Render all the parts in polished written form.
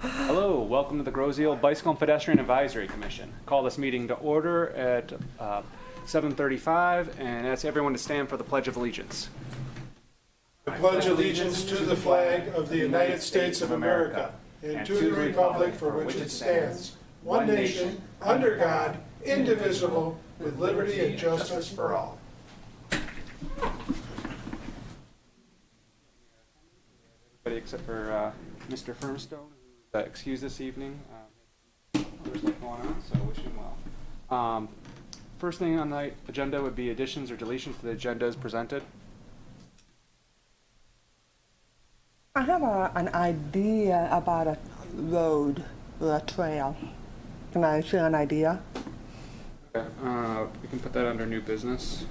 Hello, welcome to the Groseal Bicycle and Pedestrian Advisory Commission. Call this meeting to order at 7:35 and ask everyone to stand for the Pledge of Allegiance. I pledge allegiance to the flag of the United States of America and to the republic for which it stands, one nation, under God, indivisible, with liberty and justice for all. Everybody except for Mr. Firmstone, who's excused this evening. There's stuff going on, so wish him well. First thing on the agenda would be additions or deletions to the agenda as presented. I have an idea about a road or a trail. Can I share an idea? Okay, we can put that under new business.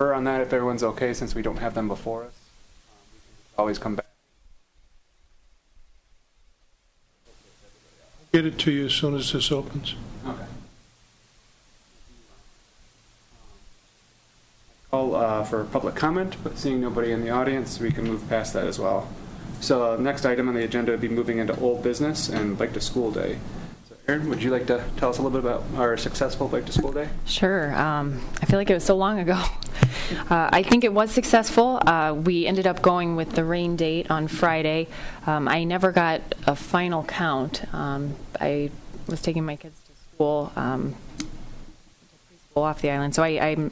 On that, if everyone's okay, since we don't have them before us, we can always come back. Get it to you as soon as this opens. Okay. Call for public comment, but seeing nobody in the audience, we can move past that as well. So next item on the agenda would be moving into old business and Bike to School Day. So Erin, would you like to tell us a little bit about our successful Bike to School Day? Sure. I feel like it was so long ago. I think it was successful. We ended up going with the rain date on Friday. I never got a final count. I was taking my kids to school, preschool off the island, so I'm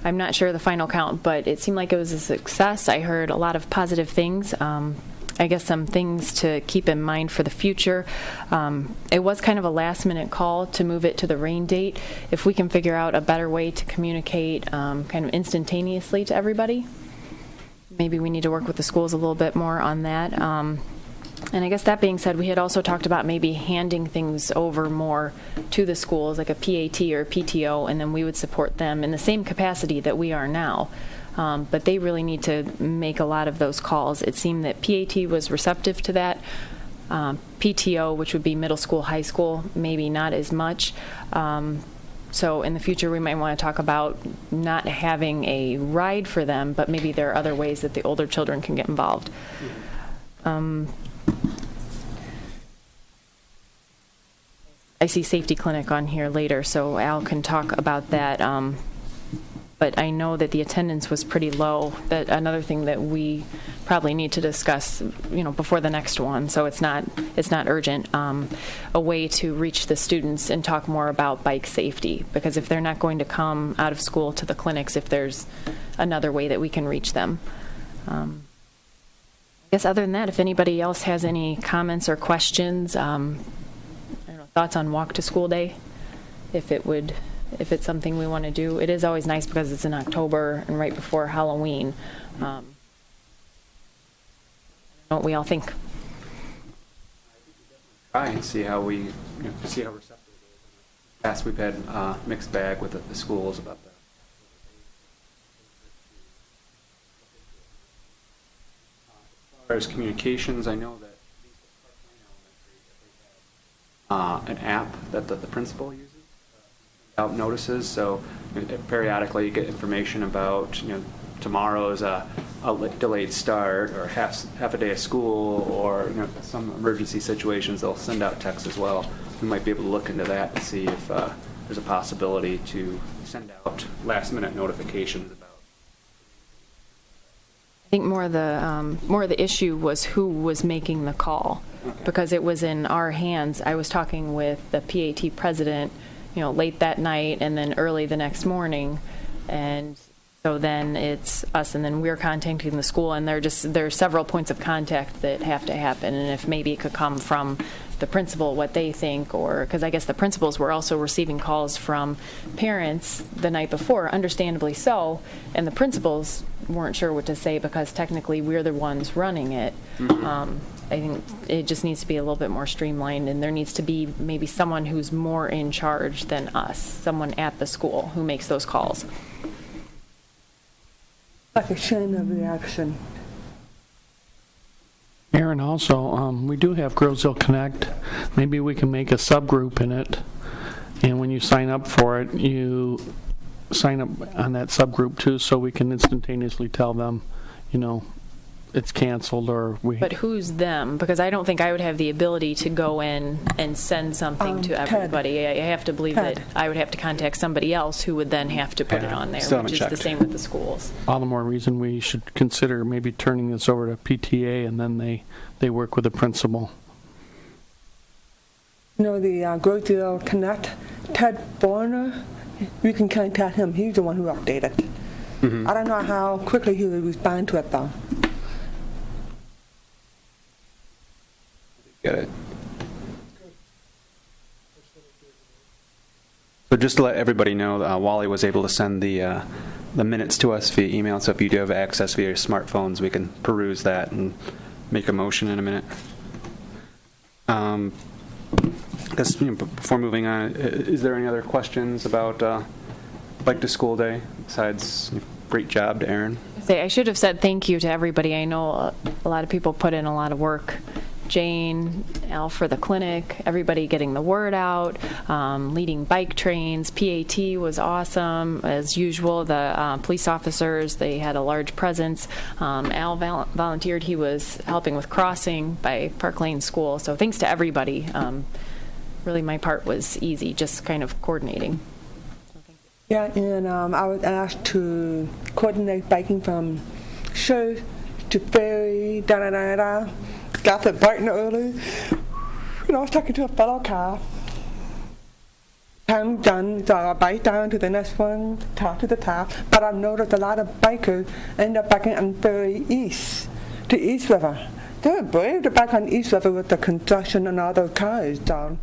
not sure the final count, but it seemed like it was a success. I heard a lot of positive things. I guess some things to keep in mind for the future. It was kind of a last-minute call to move it to the rain date. If we can figure out a better way to communicate kind of instantaneously to everybody, maybe we need to work with the schools a little bit more on that. And I guess that being said, we had also talked about maybe handing things over more to the schools, like a PAT or a PTO, and then we would support them in the same capacity that we are now. But they really need to make a lot of those calls. It seemed that PAT was receptive to that. PTO, which would be middle school, high school, maybe not as much. So in the future, we might want to talk about not having a ride for them, but maybe there are other ways that the older children can get involved. I see safety clinic on here later, so Al can talk about that. But I know that the attendance was pretty low. That another thing that we probably need to discuss, before the next one. So it's not urgent. A way to reach the students and talk more about bike safety, because if they're not going to come out of school to the clinics, if there's another way that we can reach them. I guess other than that, if anybody else has any comments or questions, thoughts on Walk to School Day, if it's something we want to do. It is always nice because it's in October and right before Halloween. What we all think. Try and see how we see how receptive it is. In the past, we've had mixed bag with the schools about that. As far as communications, I know that an app that the principal uses out notices, so periodically you get information about tomorrow's a delayed start or half a day of school, or some emergency situations. They'll send out texts as well. We might be able to look into that to see if there's a possibility to send out last minute notifications about. I think more of the issue was who was making the call. Okay. Because it was in our hands. I was talking with the PAT president, late that night and then early the next morning, and so then it's us, and then we're contacting the school, and there are several points of contact that have to happen, and if maybe it could come from the principal, what they think, or because I guess the principals were also receiving calls from parents the night before, understandably so, and the principals weren't sure what to say because technically we're the ones running it. Mm-hmm. I think it just needs to be a little bit more streamlined, and there needs to be maybe someone who's more in charge than us, someone at the school who makes those calls. like a chain of reaction. Aaron, also, we do have Girlsville Connect. Maybe we can make a subgroup in it, and when you sign up for it, you sign up on that subgroup too, so we can instantaneously tell them, it's canceled or we. But who's them? Because I don't think I would have the ability to go in and send something to everybody. I have to believe that I would have to contact somebody else who would then have to put it on there, Still which is haven't the checked. same with the schools. All the more reason we should consider maybe turning this over to PTA, and then they work with the principal. The Girlsville Connect, Ted Borner, you can contact him. He's the one who updated. Mm-hmm. I don't know how quickly he will respond to it, though. Get it. So just to let everybody know, Wally was able to send the minutes to us via email. So if you do have access via your smartphones, we can peruse that and make a motion in a minute. I guess before moving on, is there any other questions about Bike to School Day besides great job to Aaron? I should have said thank you to everybody. I know a lot of people put in a lot of work. Jane, Al for the clinic, everybody getting the word out, leading bike trains. PAT was awesome. As usual, the police officers, they had a large presence. Al volunteered. He was helping with crossing by Park Lane School. So thanks to everybody. Really, my part was easy, just kind of coordinating. Yeah, and I was asked to coordinate biking from Show to Ferry, da-da-da-da. Got there bright and early. I was talking to a fellow car. Time done, so I bike down to the next one, talk to the top. But I've noticed a lot of bikers end up biking on Ferry East to East River. They were brave to bike on East River with the construction and all those cars down.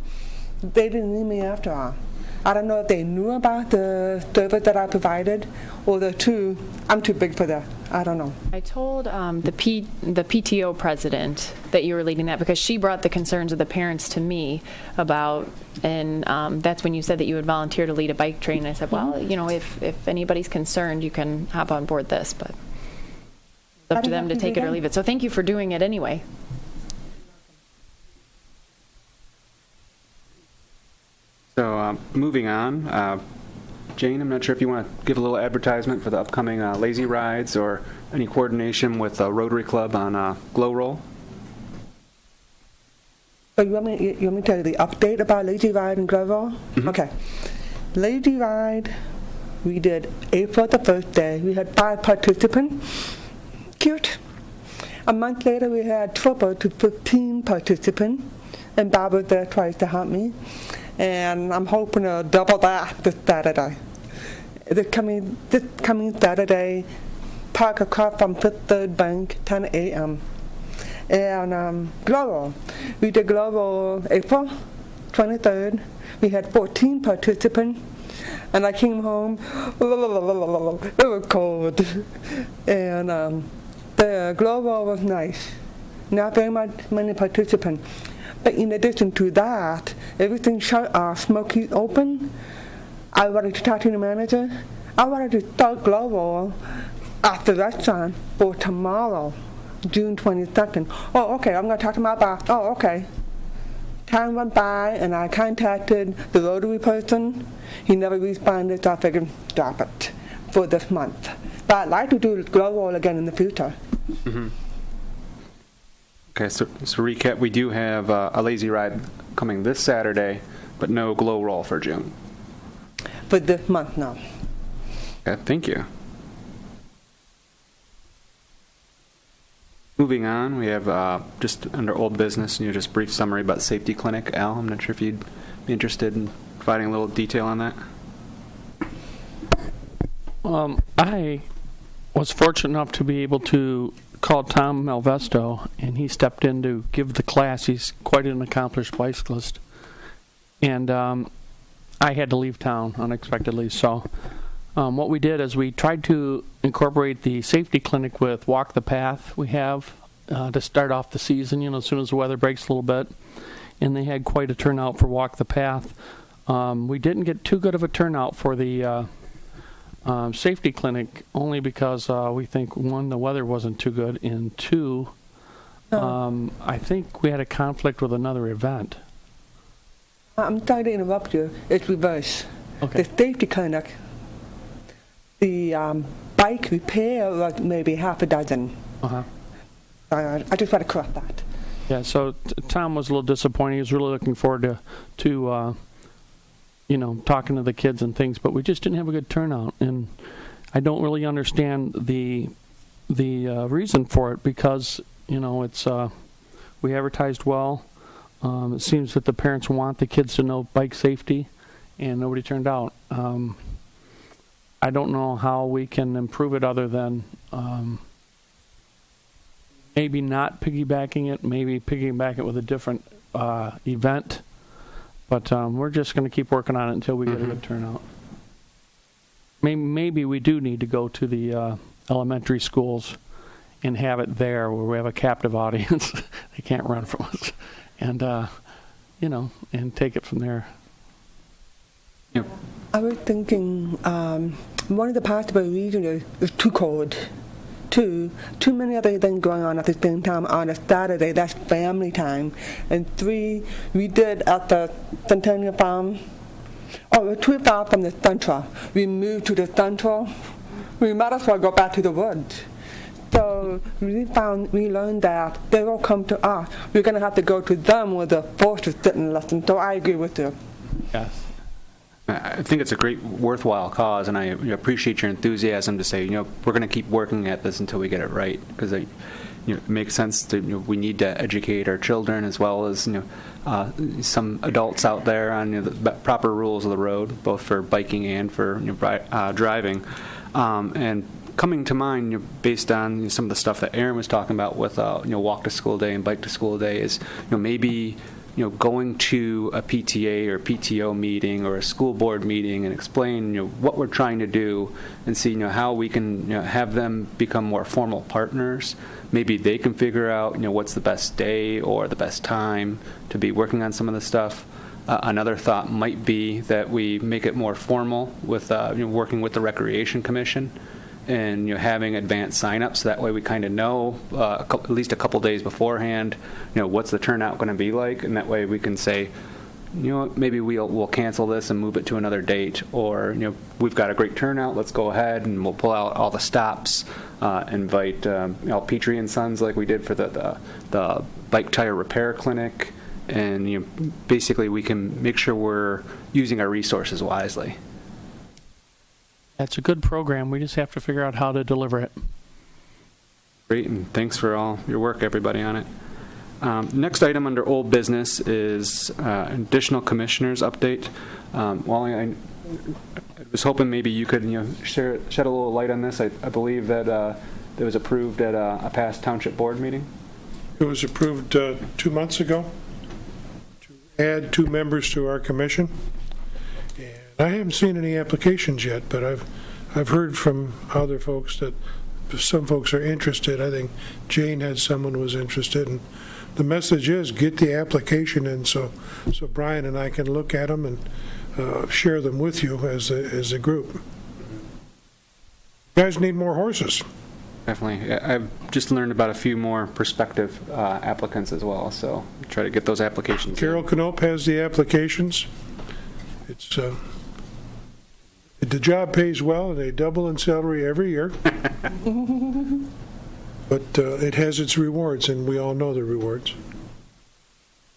They didn't need me after all. I don't know if they knew about the service that I provided, or I'm too big for that. I don't know. I told the PTO president that you were leading that because she brought the concerns of the parents to me about, and that's when you said that you would volunteer to lead a bike train. I said, well, if anybody's concerned, you can hop on board this, but it's up to them to take it or leave it. So thank you for doing it anyway. So moving on, Jane, I'm not sure if you want to give a little advertisement for the upcoming Lazy Rides or any coordination with Rotary Club on Glow Roll. So you want me to tell you the update about Lazy Ride and Glow Roll? Mm-hmm. Okay. Lazy Ride, we did April the first day. We had 5 participants. Cute. A month later, we had triple to 15 participants, and Bob was there twice to help me. And I'm hoping to double that this Saturday. This coming Saturday, park across from Fifth Third Bank, 10 a.m. And Glow Roll. We did Glow Roll April 23rd. We had 14 participants. And I came home, it was cold. And the Glow Roll was nice. Not very many participants. But in addition to that, everything shut off, smoky open. I wanted to talk to the manager. I wanted to start Glow Roll at the restaurant for tomorrow, June 22nd. Oh, okay, I'm going to talk to my boss. Oh, okay. Time went by, and I contacted the Rotary person. He never responded, so I figured, drop it for this month. But I'd like to do Glow Roll again in the future. Mm-hmm. Okay, so recap, we do have a Lazy Ride coming this Saturday, but no Glow Roll for June. For this month, no. Okay, thank you. Moving on, we have just under old business, just brief summary about Safety Clinic. Al, I'm not sure if you'd be interested in providing a little detail on that. I was fortunate enough to be able to call Tom Malvesto, and he stepped in to give the class. He's quite an accomplished bicyclist. And I had to leave town unexpectedly. So what we did is we tried to incorporate the safety clinic with Walk the Path we have to start off the season, as soon as the weather breaks a little bit. And they had quite a turnout for Walk the Path. We didn't get too good of a turnout for the safety clinic only because we think, one, the weather wasn't too good, and two, I think we had a conflict with another event. I'm sorry to interrupt you. It's reverse. Okay. The safety clinic, the bike repair was maybe half a dozen. Uh-huh. I just want to correct that. Yeah, so Tom was a little disappointed. He was really looking forward to talking to the kids and things, but we just didn't have a good turnout. And I don't really understand the reason for it because, it's we advertised well. It seems that the parents want the kids to know bike safety, and nobody turned out. I don't know how we can improve it other than maybe not piggybacking it, maybe piggybacking it with a different event. But we're just going to keep working on it until we get a good turnout. Maybe we do need to go to the elementary schools and have it there where we have a captive audience. They can't run from us. And, and take it from there. Yep. I was thinking one of the possible reasons is too cold. Two, too many other things going on at the same time on a Saturday. That's family time. And three, we did at the Centennial Farm. Oh, we're too far from the central. We moved to the central. We might as well go back to the woods. So we learned that they will come to us. We're going to have to go to them where the forces sit and listen. So I agree with you. Yes. I think it's a great, worthwhile cause, and I appreciate your enthusiasm to say, we're going to keep working at this until we get it right, because it makes sense to, we need to educate our children as well as, some adults out there on the proper rules of the road, both for biking and for driving. And coming to mind, based on some of the stuff that Aaron was talking about with, walk to school day and bike to school day, is, maybe going to a PTA or PTO meeting or a school board meeting and explain, what we're trying to do and see, how we can, have them become more formal partners. Maybe they can figure out, what's the best day or the best time to be working on some of the stuff. Another thought might be that we make it more formal with, working with the Recreation Commission and having advanced sign-ups. That way we kind of know at least a couple days beforehand, what's the turnout going to be like, and that way we can say, maybe we'll cancel this and move it to another date, or we've got a great turnout, let's go ahead and we'll pull out all the stops, invite Petrie and Sons like we did for the bike tire repair clinic, and basically we can make sure we're using our resources wisely. That's a good program. We just have to figure out how to deliver it. Great, and thanks for all your work, everybody, on it. Next item under old business is additional commissioners update. Wally, I was hoping maybe you could shed a little light on this. I believe that it was approved at a past township board meeting. It was approved 2 months ago to add 2 members to our commission. I haven't seen any applications yet, but I've heard from other folks that some folks are interested. I think Jane had someone who was interested, and the message is get the application in so Brian and I can look at them and share them with you as a group. You guys need more horses. Definitely. I've just learned about a few more prospective applicants as well, so try to get those applications Carol Knope has the applications. It's the job pays well, and they double in salary every year. But it has its rewards, and we all know the rewards.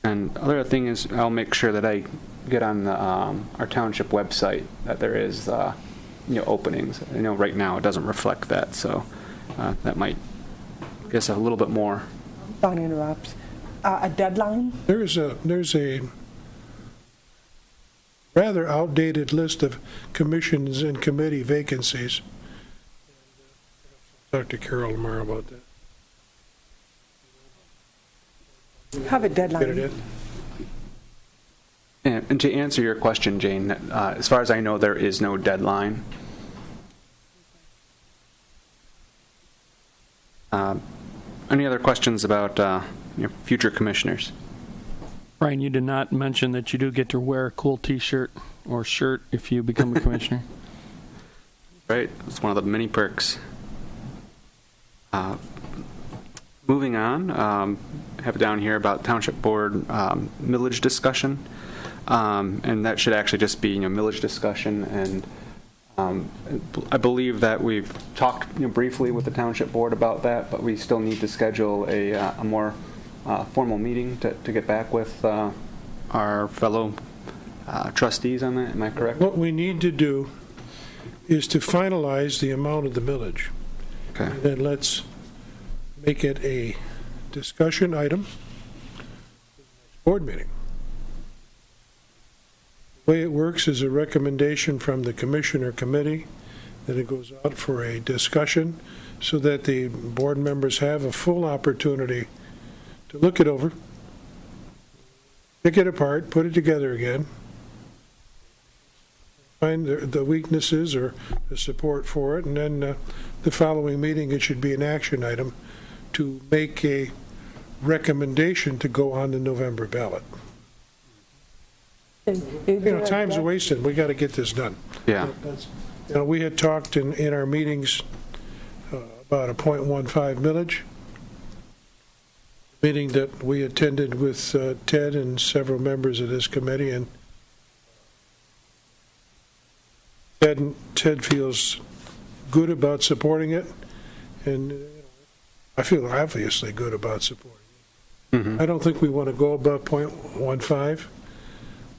And the other thing is, I'll make sure that I get on the, our township website that there is, openings. I know right now it doesn't reflect that, so that might give us a little bit more. Don't interrupt. A deadline? There's a rather outdated list of commissions and committee vacancies. Talk to Carol tomorrow about that. Have a deadline. Get it in. And to answer your question, Jane, as far as I know, there is no deadline. Any other questions about future commissioners? Brian, you did not mention that you do get to wear a cool T-shirt or shirt if you become a commissioner. Right, it's one of the many perks. Moving on, I have it down here about Township Board millage discussion, and that should actually just be millage discussion. And I believe that we've talked briefly with the Township Board about that, but we still need to schedule a more formal meeting to get back with our fellow trustees on that. Am I correct? What we need to do is to finalize the amount of the millage. Okay. And then let's make it a discussion item board meeting. The way it works is a recommendation from the commissioner committee, then it goes out for a discussion so that the board members have a full opportunity to look it over, pick it apart, put it together again, find the weaknesses or the support for it, and then the following meeting it should be an action item to make a recommendation to go on the November ballot. Time's wasted. We got to get this done. Yeah. We had talked in our meetings about a .15 millage. Meeting that we attended with Ted and several members of this committee, and Ted feels good about supporting it, and I feel obviously good about supporting it. Mm-hmm. I don't think we want to go above .15,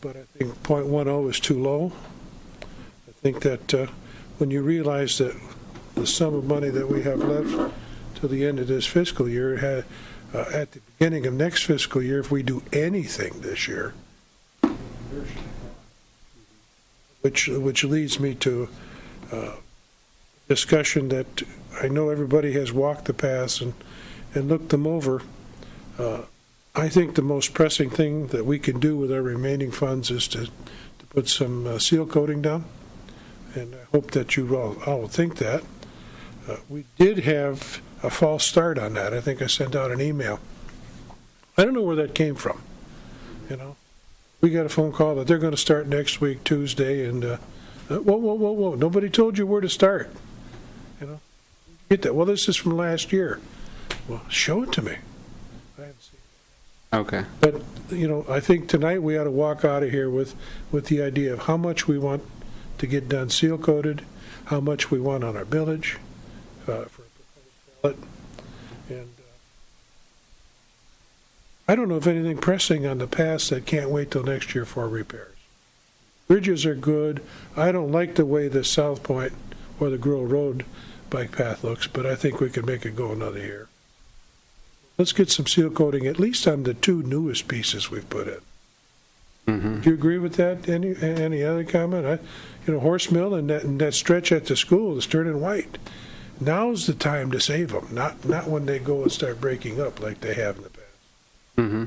but I think .10 is too low. I think that when you realize that the sum of money that we have left till the end of this fiscal year, at the beginning of next fiscal year, if we do anything this year, which leads me to discussion that I know everybody has walked the paths and looked them over. I think the most pressing thing that we can do with our remaining funds is to put some seal coating down, and I hope that you all think that. We did have a false start on that. I think I sent out an email. I don't know where that came from. We got a phone call that they're going to start next week, Tuesday, and whoa. Nobody told you where to start. Get that. Well, this is from last year. Well, show it to me. I haven't seen it. Okay. But, I think tonight we ought to walk out of here with the idea of how much we want to get done seal coated, how much we want on our village for a proposed ballot. And I don't know of anything pressing on the past that can't wait till next year for repairs. Bridges are good. I don't like the way the South Point or the Grill Road bike path looks, but I think we can make it go another year. Let's get some seal coating, at least on the two newest pieces we've put in. Mm-hmm. Do you agree with that? Any other comment? Horse Mill and that stretch at the school is turning white. Now's the time to save them, not when they go and start breaking up like they have in the past. Mm-hmm.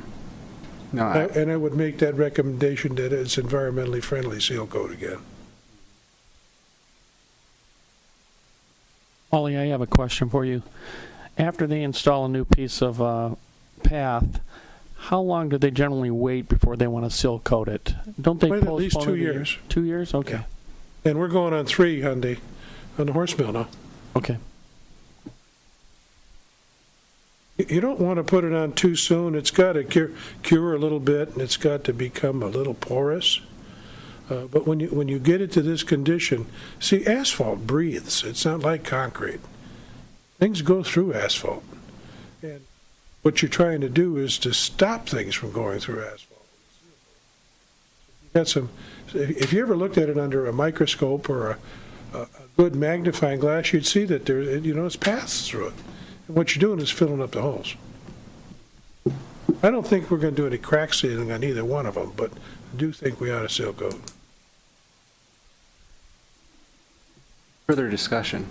No, And I would make that recommendation that it's environmentally friendly seal coat again. Ollie, I have a question for you. After they install a new piece of path, how long do they generally wait before they want to seal coat it? Don't they At least postpone 2 it a year? years. 2 years? Okay. Yeah. And we're going on 3 on the Horse Mill now. Okay. You don't want to put it on too soon. It's got to cure a little bit, and it's got to become a little porous. But when you get it to this condition, see, asphalt breathes. It's not like concrete. Things go through asphalt. And what you're trying to do is to stop things from going through asphalt. If you ever looked at it under a microscope or a good magnifying glass, you'd see that it's paths through it. And what you're doing is filling up the holes. I don't think we're going to do any crack sealing on either one of them, but I do think we ought to seal coat. further discussion.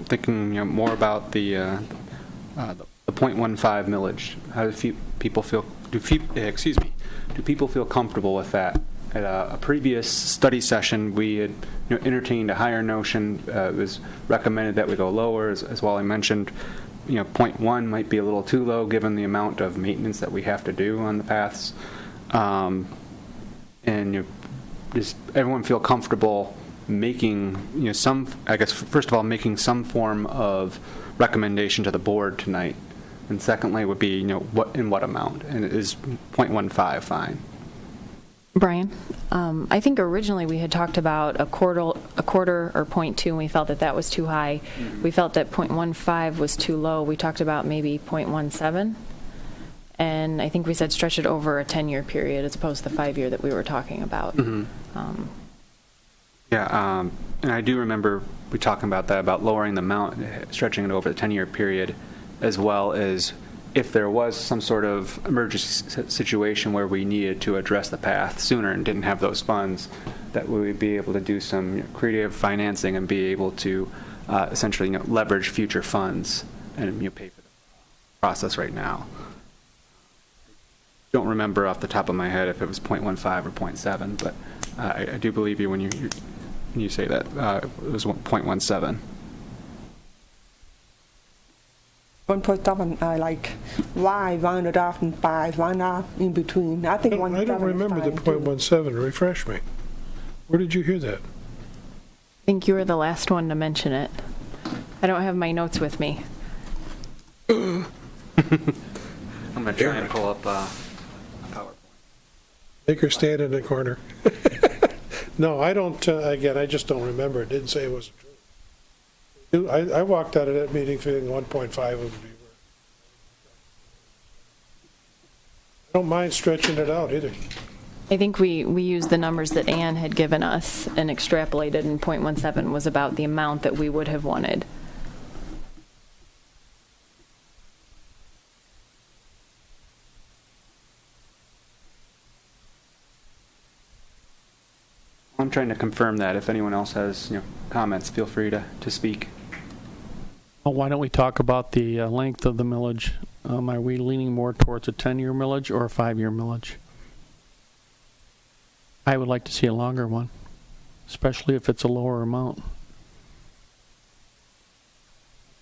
Thinking more about the .15 millage. How do people feel? Do people feel comfortable with that? At a previous study session, we had entertained a higher notion. It was recommended that we go lower, as Wally mentioned. 0.1 might be a little too low given the amount of maintenance that we have to do on the paths. And does everyone feel comfortable making, I guess, first of all, making some form of recommendation to the board tonight. And secondly would be, what amount? And is 0.15 fine? Brian, I think originally we had talked about a quarter or 0.2, and we felt that was too high. Mm-hmm. We felt that 0.15 was too low. We talked about maybe 0.17, and I think we said stretch it over a 10-year period as opposed to the 5-year that we were talking about. Mm-hmm. And I do remember we talking about that, about lowering the amount, stretching it over the 10-year period, as well as if there was some sort of emergency situation where we needed to address the path sooner and didn't have those funds, that we would be able to do some creative financing and be able to essentially leverage future funds and pay for the process right now. Don't remember off the top of my head if it was 0.15 or 0.7, but I do believe you when you say that it was 0.17. 1.7, like, why round off and 5, why not in between? I think 1.7 I don't remember the 0.17. Refresh me. Where did you hear that? I think you were the last one to mention it. I don't have my notes with me. I'm going to try and pull up a PowerPoint. Make her stand in the corner. No, I don't. Again, I just don't remember. It didn't say it wasn't true. I walked out of that meeting feeling 1.5 would be worth. I don't mind stretching it out either. I think we used the numbers that Ann had given us and extrapolated, and 0.17 was about the amount that we would have wanted. I'm trying to confirm that. If anyone else has comments, feel free to speak. Well, why don't we talk about the length of the millage? Are we leaning more towards a 10-year millage or a 5-year millage? I would like to see a longer one, especially if it's a lower amount.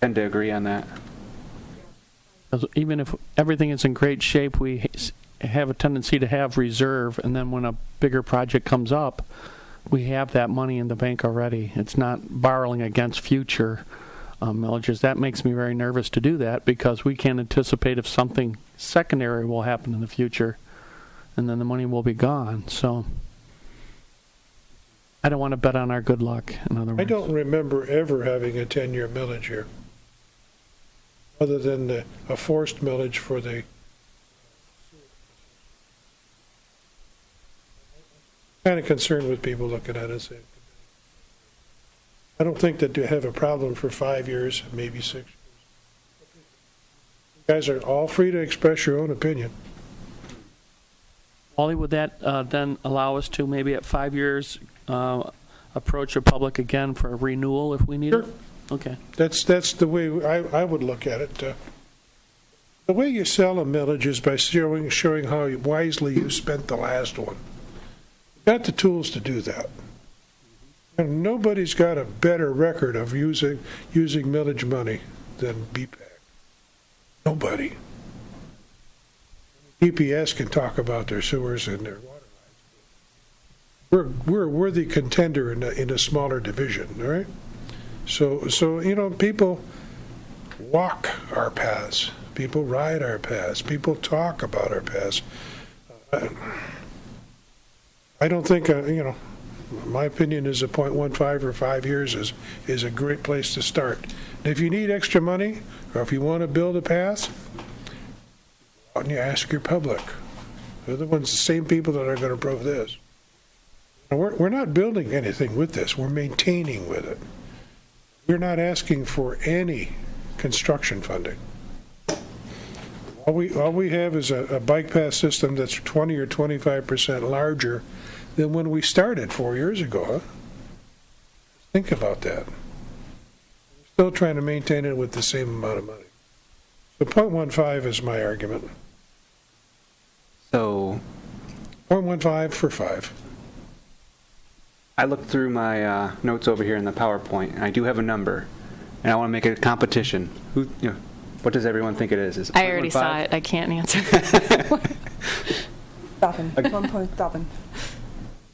I tend to agree on that. Even if everything is in great shape, we have a tendency to have reserve, and then when a bigger project comes up, we have that money in the bank already. It's not borrowing against future millages. That makes me very nervous to do that because we can't anticipate if something secondary will happen in the future, and then the money will be gone. So I don't want to bet on our good luck, in other words. I don't remember ever having a 10-year millage here, other than a forced millage for the. Kind of concerned with people looking at it and saying, I don't think that you have a problem for 5 years, maybe 6 years. You guys are all free to express your own opinion. Wally, would that then allow us to maybe at 5 years approach the public again for a renewal if we need Sure. it? Okay. That's the way I would look at it. The way you sell a millage is by showing how wisely you spent the last one. You've got the tools to do that. And nobody's got a better record of using millage money than BPAC. Nobody. EPS can talk about their sewers and their water lines. We're a worthy contender in a smaller division, all right? So people walk our paths. People ride our paths. People talk about our paths. I don't think, my opinion is a 0.15 or 5 years is a great place to start. And if you need extra money, or if you want to build a path, why don't you ask your public? They're the same people that are going to approve this. And we're not building anything with this. We're maintaining with it. We're not asking for any construction funding. All we have is a bike path system that's 20 or 25% larger than when we started 4 years ago. Huh? Think about that. We're still trying to maintain it with the same amount of money. So 0.15 is my argument. So 0.15 for 5. I looked through my notes over here in the PowerPoint, and I do have a number, and I want to make it a competition. What does everyone think it is? Is it I already saw it. I can't answer. 1.7.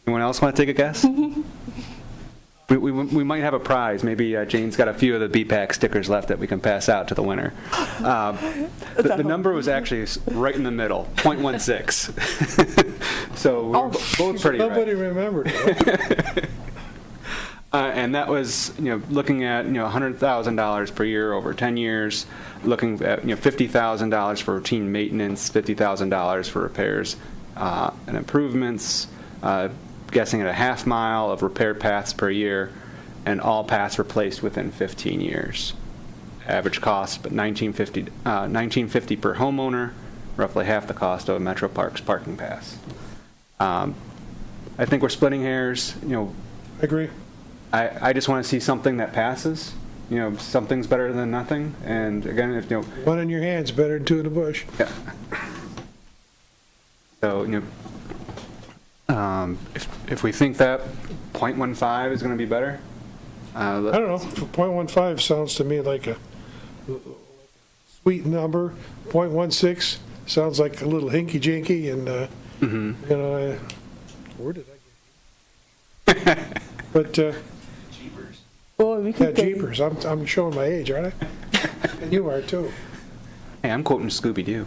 Anyone else want to take a guess? We might have a prize. Maybe Jane's got a few of the BPAC stickers left that we can pass out to the winner. The number was actually right in the middle, 0.16. So we were both pretty Nobody right. remembered it. And that was, looking at, $100,000 per year over 10 years, looking at, $50,000 for routine maintenance, $50,000 for repairs and improvements, guessing at a half mile of repaired paths per year, and all paths replaced within 15 years. Average cost, but $19.50 per homeowner, roughly half the cost of a Metro Parks parking pass. I think we're splitting hairs. I agree. I just want to see something that passes. Something's better than nothing. And again, if One in your hand's better than two in the bush. yeah. So if we think that 0.15 is going to be better, I don't know. 0.15 sounds to me like a sweet number. 0.16 sounds like a little hinky-jinky, and where did I get? But Or we yeah, could say, jeepers. I'm showing my age, aren't I? And you are too. hey, I'm quoting Scooby-Doo.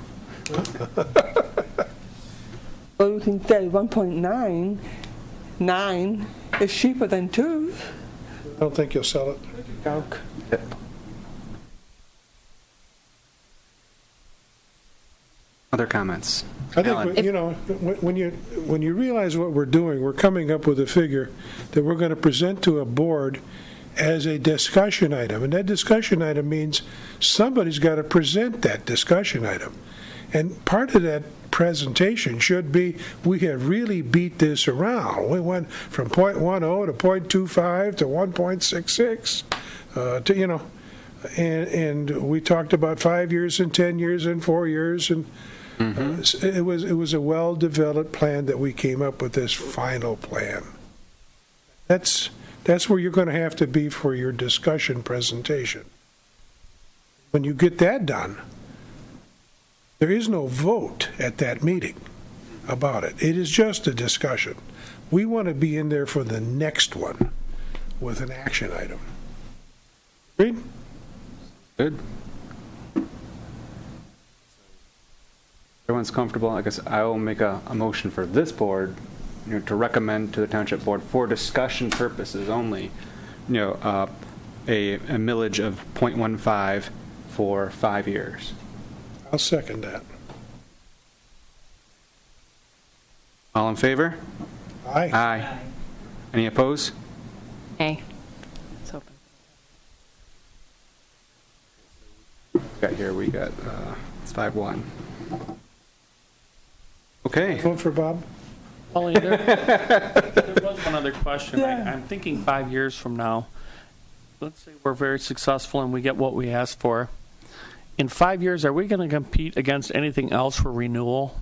or we can say 1.99 is cheaper than 2. I don't think you'll sell it. Joke. Other comments? I Alan? think when you realize what we're doing, we're coming up with a figure that we're going to present to a board as a discussion item, and that discussion item means somebody's got to present that discussion item, and part of that presentation should be we have really beat this around. We went from 0.10 to 0.25 to 1.66 and we talked about 5 years and 10 years and 4 years, and it was a well-developed plan that we came up with, this final plan. That's where you're going to have to be for your discussion presentation. When you get that done, there is no vote at that meeting about it. It is just a discussion. We want to be in there for the next one with an action item. Agreed? Good. Everyone's comfortable. I guess I will make a motion for this board, to recommend to the township board for discussion purposes only, a millage of 0.15 for 5 years. I'll second that. All in favor? Aye. Aye. Any opposed? Nay. It's open. We got it's 5-1. Okay. Vote for Bob? Only there was one other question. Yeah. I'm thinking 5 years from now, let's say we're very successful and we get what we asked for. In 5 years, are we going to compete against anything else for renewal?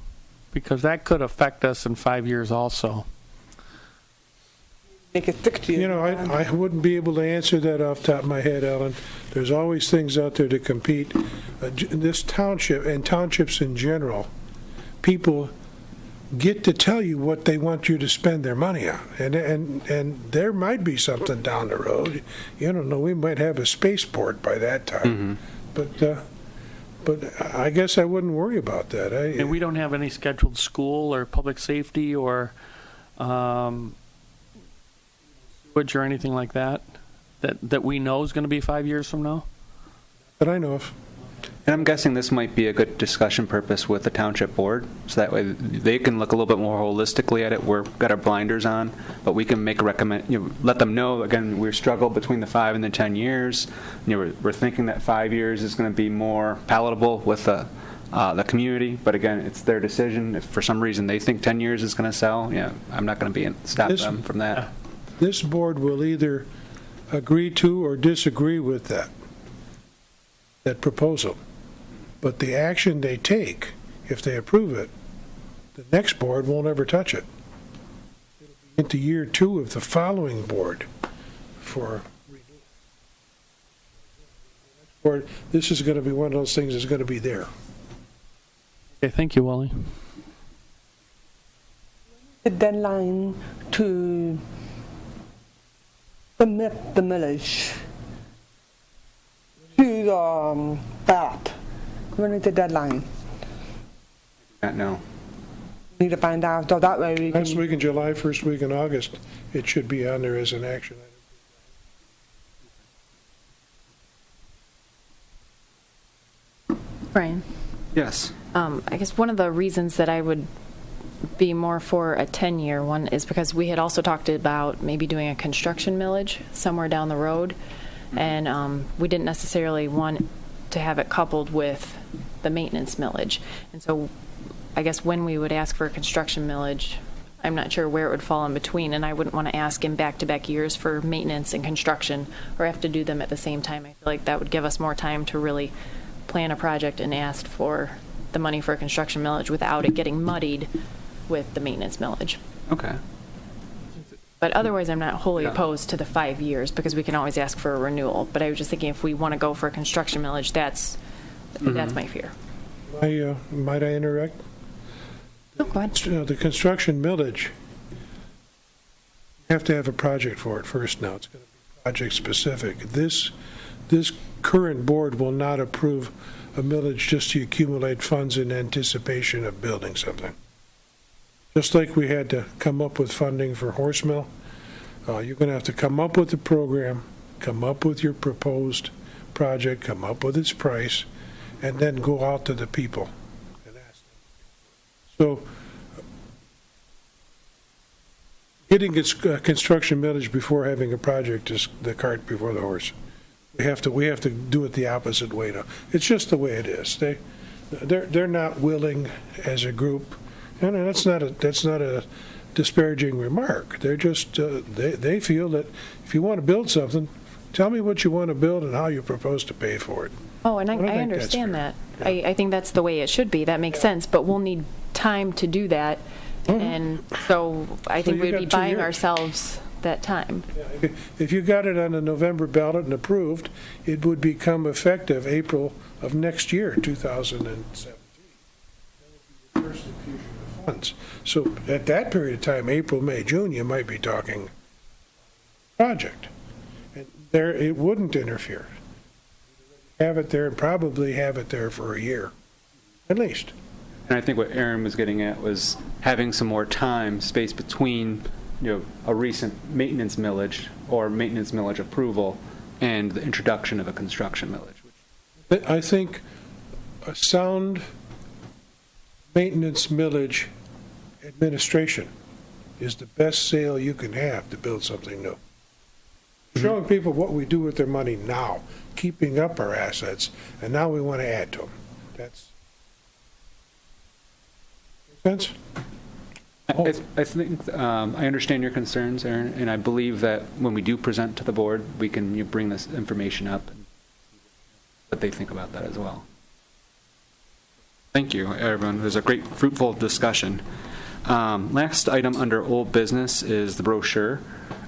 Because that could affect us in 5 years also. Make it 60. I wouldn't be able to answer that off the top of my head, Alan. There's always things out there to compete. This township and townships in general, people get to tell you what they want you to spend their money on, and there might be something down the road. You don't know. We might have a spaceport by that time, but I guess I wouldn't worry about that. And we don't have any scheduled school or public safety or sewage or anything like that we know is going to be 5 years from now? That I know of. And I'm guessing this might be a good discussion purpose with the township board, so that way they can look a little bit more holistically at it. We've got our blinders on, but we can make a let them know, again, we struggle between the 5 and the 10 years. We're thinking that 5 years is going to be more palatable with the community, but again, it's their decision. If for some reason they think 10 years is going to sell, I'm not going to stop them from that. This board will either agree to or disagree with that proposal. But the action they take, if they approve it, the next board won't ever touch it. It'll be into year 2 of the following board for renewal. This is going to be one of those things that's going to be there. Okay, thank you, Wally. The deadline to submit the millage to the BAP? When is the deadline? No. Need to find out, so that way we Last can... week in July, first week in August, it should be on there as an action item. Brian? Yes. I guess one of the reasons that I would be more for a 10-year one is because we had also talked about maybe doing a construction millage somewhere down the road, and we didn't necessarily want to have it coupled with the maintenance millage. And so I guess when we would ask for a construction millage, I'm not sure where it would fall in between, and I wouldn't want to ask in back-to-back years for maintenance and construction or have to do them at the same time. I feel like that would give us more time to really plan a project and ask for the money for a construction millage without it getting muddied with the maintenance millage. Okay. But otherwise, I'm not wholly Yeah. opposed to the 5 years because we can always ask for a renewal. But I was just thinking if we want to go for a construction millage, that's my fear. Might I interrupt? Oh, go ahead. The construction millage, you have to have a project for it first now. It's going to be project specific. This current board will not approve a millage just to accumulate funds in anticipation of building something. Just like we had to come up with funding for horse mill, you're going to have to come up with the program, come up with your proposed project, come up with its price, and then go out to the people and ask them. So getting its construction millage before having a project is the cart before the horse. We have to do it the opposite way now. It's just the way it is. They're not willing as a group, and that's not a disparaging remark. They're just they feel that if you want to build something, tell me what you want to build and how you propose to pay for it. Oh, and I think understand that. that's fair. I think that's the way it should be. That makes sense. But we'll need time to do that. And so I think you we'd got be 2 buying years. ourselves that time. If you got it on the November ballot and approved, it would become effective April of next year, 2017. That would be the first infusion of funds. So at that period of time, April, May, June, you might be talking project. And there, it wouldn't interfere. Have it there and probably have it there for a year, at least. And I think what Aaron was getting at was having some more time, space between, a recent maintenance millage or maintenance millage approval and the introduction of a construction millage. I think a sound maintenance millage administration is the best sale you can have to build something new. Showing people what we do with their money now, keeping up our assets, and now we want to add to them. That's makes sense? I think I understand your concerns, Aaron, and I believe that when we do present to the board, we can bring this information up and what they think about that as well. Thank you, everyone. It was a great, fruitful discussion. Last item under old business is the brochure.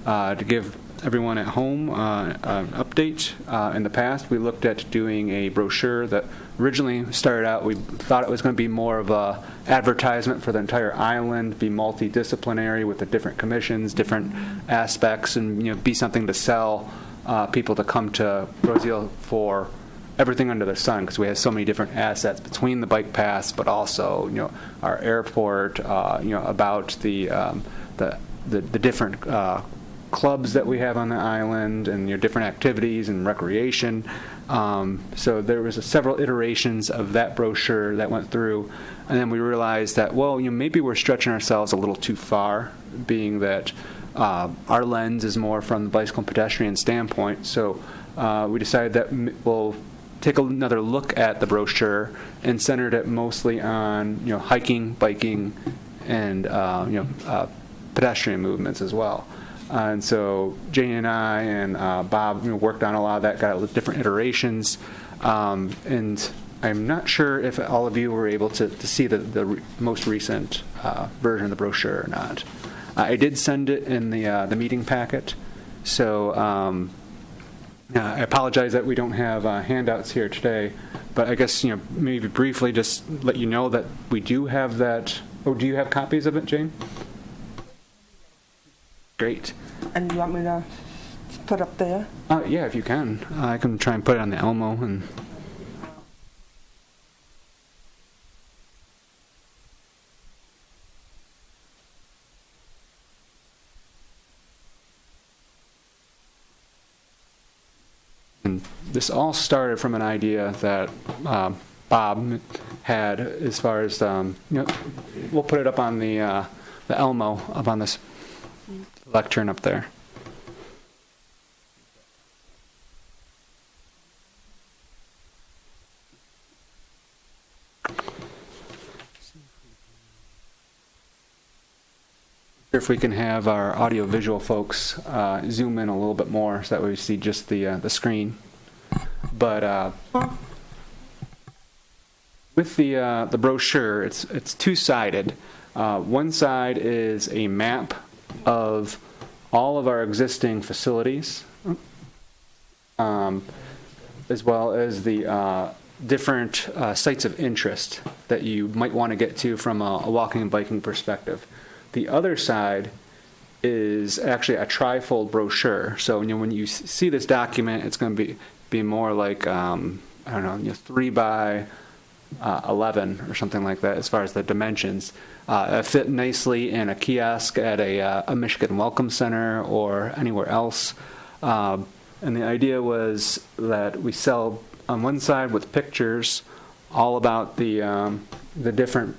To give everyone at home an update, in the past we looked at doing a brochure that originally started out, we thought it was going to be more of a advertisement for the entire island, be multidisciplinary with the different commissions, different aspects, and be something to sell people to come to Roseville for everything under the sun, because we have so many different assets between the bike paths, but also our airport, about the different clubs that we have on the island and different activities and recreation. So there was several iterations of that brochure that went through, and then we realized that, well, maybe we're stretching ourselves a little too far, being that our lens is more from the bicycle and pedestrian standpoint. So we decided that we'll take another look at the brochure and centered it mostly on hiking, biking, and pedestrian movements as well. And so Jane and I and Bob worked on a lot of that, got different iterations. And I'm not sure if all of you were able to see the most recent version of the brochure or not. I did send it in the meeting packet. So I apologize that we don't have handouts here today. But I guess maybe briefly just let you know that we do have that. Oh, do you have copies of it, Jane? Great. And you want me to put up there? Yeah, if you can. I can try and put it on the Elmo and... And this all started from an idea that Bob had as far as, we'll put it up on the Elmo up on this lectern up there. If we can have our audio-visual folks zoom in a little bit more so that we see just the screen. But with the brochure, it's two-sided. One side is a map of all of our existing facilities, as well as the different sites of interest that you might want to get to from a walking and biking perspective. The other side is actually a trifold brochure. So when you see this document, it's going to be more like, I don't know, 3 by 11 or something like that as far as the dimensions. It fit nicely in a kiosk at a Michigan Welcome Center or anywhere else. And the idea was that we sell on one side with pictures all about the different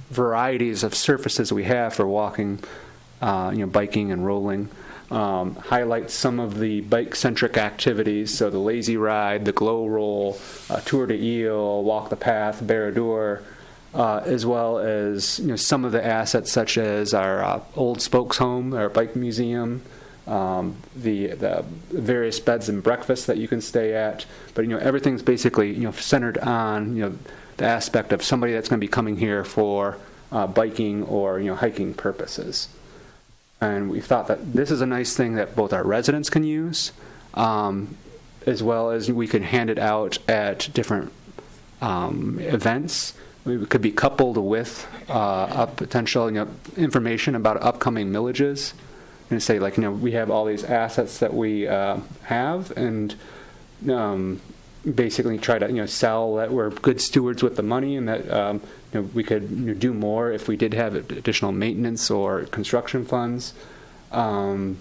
varieties of surfaces we have for walking, biking and rolling. Highlight some of the bike-centric activities, so the lazy ride, the glow roll, tour de eel, walk the path, Barradour, as well as some of the assets such as our old spokes home, our bike museum, the various beds and breakfasts that you can stay at. But everything's basically centered on the aspect of somebody that's going to be coming here for biking or hiking purposes. And we thought that this is a nice thing that both our residents can use, as well as we could hand it out at different events. We could be coupled with a potential information about upcoming millages, and say we have all these assets that we have, and basically try to sell that we're good stewards with the money, and that we could do more if we did have additional maintenance or construction funds. And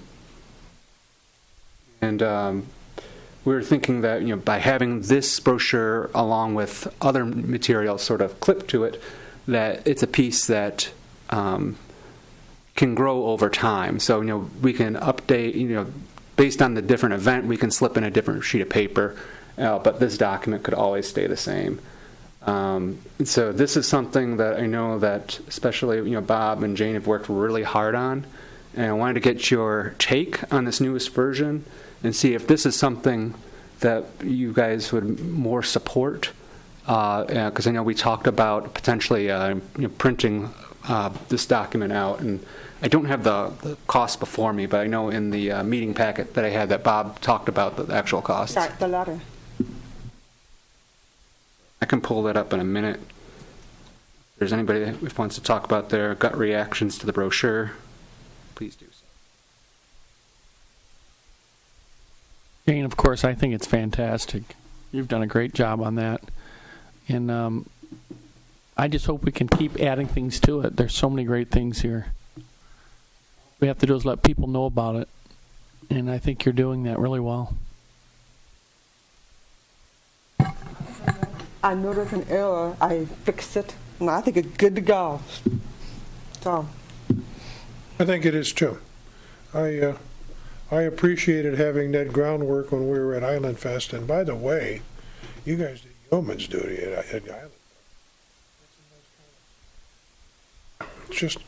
we were thinking that by having this brochure along with other materials sort of clipped to it, that it's a piece that can grow over time. So we can update based on the different event, we can slip in a different sheet of paper. But this document could always stay the same. So this is something that I know that especially Bob and Jane have worked really hard on, and I wanted to get your take on this newest version and see if this is something that you guys would more support. Because I know we talked about potentially printing this document out, and I don't have the cost before me, but I know in the meeting packet that I had that Bob talked about the actual costs. Start the letter. I can pull that up in a minute. If there's anybody that wants to talk about their gut reactions to the brochure, please do so. Jane, of course, I think it's fantastic. You've done a great job on that. And I just hope we can keep adding things to it. There's so many great things here. We have to do is let people know about it. And I think you're doing that really well. I noticed an error. I fixed it, and I think it's good to go. So. I think it is too. I appreciated having that groundwork when we were at Island Fest. And by the way, you guys did yeoman's duty at Island. It's just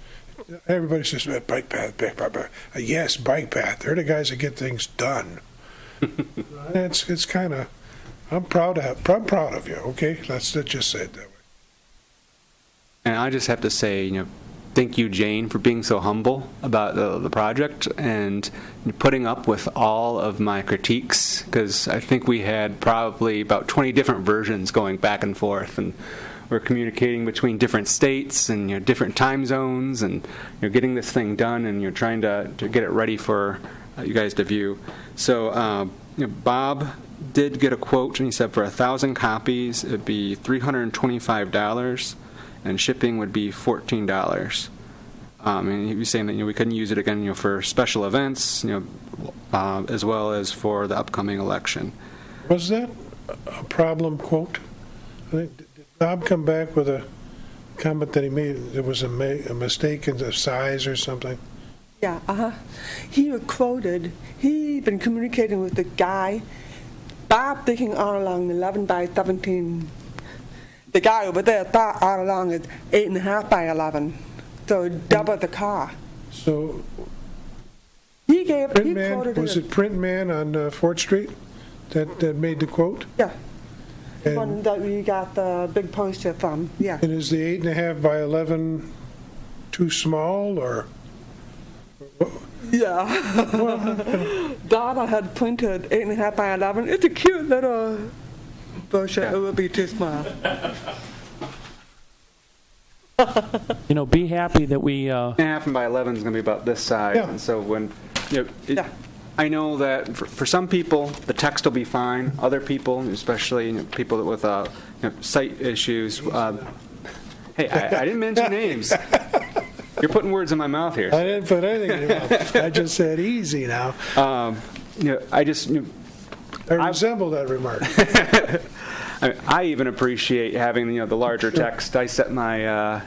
everybody says bike path, bike path. Yes, bike path. They're the guys that get things done. It's kind of. I'm proud of you. Okay, let's just say it that way. And I just have to say, thank you, Jane, for being so humble about the project and putting up with all of my critiques, because I think we had probably about 20 different versions going back and forth, and we're communicating between different states and different time zones, and you're getting this thing done, and you're trying to get it ready for you guys to view. So Bob did get a quote, and he said for 1,000 copies, it'd be $325, and shipping would be $14. And he was saying that we couldn't use it again, for special events, as well as for the upcoming election. Was that a problem quote? I think, did Bob come back with a comment that he made there was a mistake in the size or something? Yeah, he was quoted, he'd been communicating with the guy, Bob thinking all along 11 by 17. The guy over there thought all along it's 8.5 by 11. So double the car. So He quoted was it Print Man on 4th Street that made the quote? Yeah. The And- one that we got the big poster from, yeah. And is the 8.5 by 11 too small, or? Yeah. Donna had printed 8.5 by 11. It's a cute little brochure. Yeah. It would be too small. Be happy that we, 8.5 by 11 is going to be about this size, Yeah. and so when, Yeah. I know that for some people, the text will be fine. Other people, especially people with sight issues, hey, I didn't mention names. You're putting words in my mouth here. I didn't put anything in your mouth. I just said easy now. I just, I resemble that remark. I even appreciate having the larger text. I set my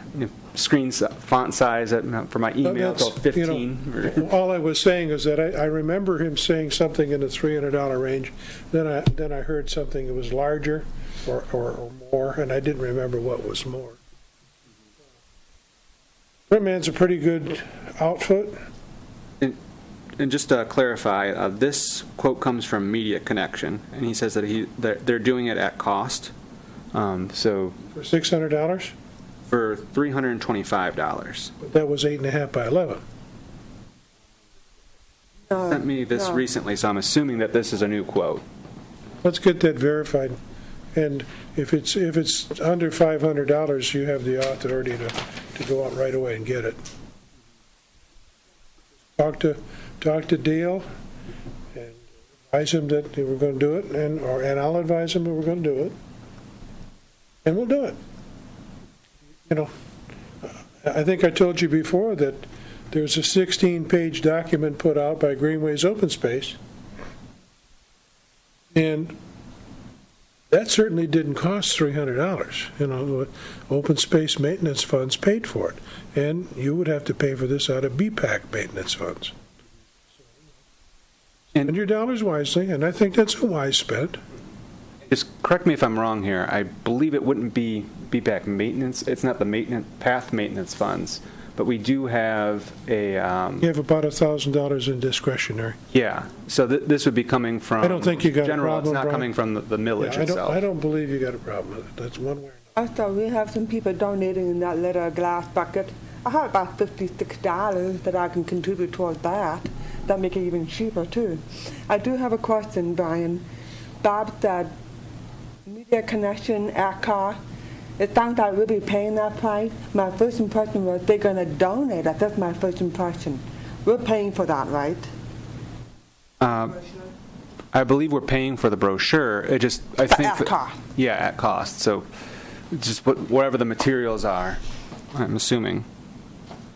screen font size for my email That's, to 15. All I was saying is that I remember him saying something in the $300 range. Then I heard something that was larger or more, and I didn't remember what was more. Printman's a pretty good outfit. And just to clarify, this quote comes from Media Connection, and he says that they're doing it at cost. So For $600? for $325. But that was 8.5 by 11. Sent me this No. recently, so I'm assuming that this is a new quote. Let's get that verified. And if it's under $500, you have the authority to go out right away and get it. Talk to Dale and advise him that we're going to do it, and I'll advise him that we're going to do it, and we'll do it. I think I told you before that there's a 16-page document put out by Greenways Open Space, and that certainly didn't cost $300. Open space maintenance funds paid for it, and you would have to pay for this out of BPAC maintenance funds. And your dollars wisely, and I think that's a wise spend. Just correct me if I'm wrong here. I believe it wouldn't be BPAC maintenance. It's not the path maintenance funds, but we do have a. You have about $1,000 in discretionary. Yeah. So this would be coming from. I don't think you got a general. problem, It's not Brian. coming from the millage Yeah, itself. I don't believe you got a problem with it. That's one way. Also, we have some people donating in that little glass bucket. I have about $56 that I can contribute towards that. That make it even cheaper, too. I do have a question, Brian. Bob said, Media Connection, ACCA, it sounds like we'll be paying that price. My first impression was they're going to donate it. That's my first impression. We're paying for that, right? I believe we're paying for the brochure. I think at cost. Yeah, at cost. So just whatever the materials are, I'm assuming.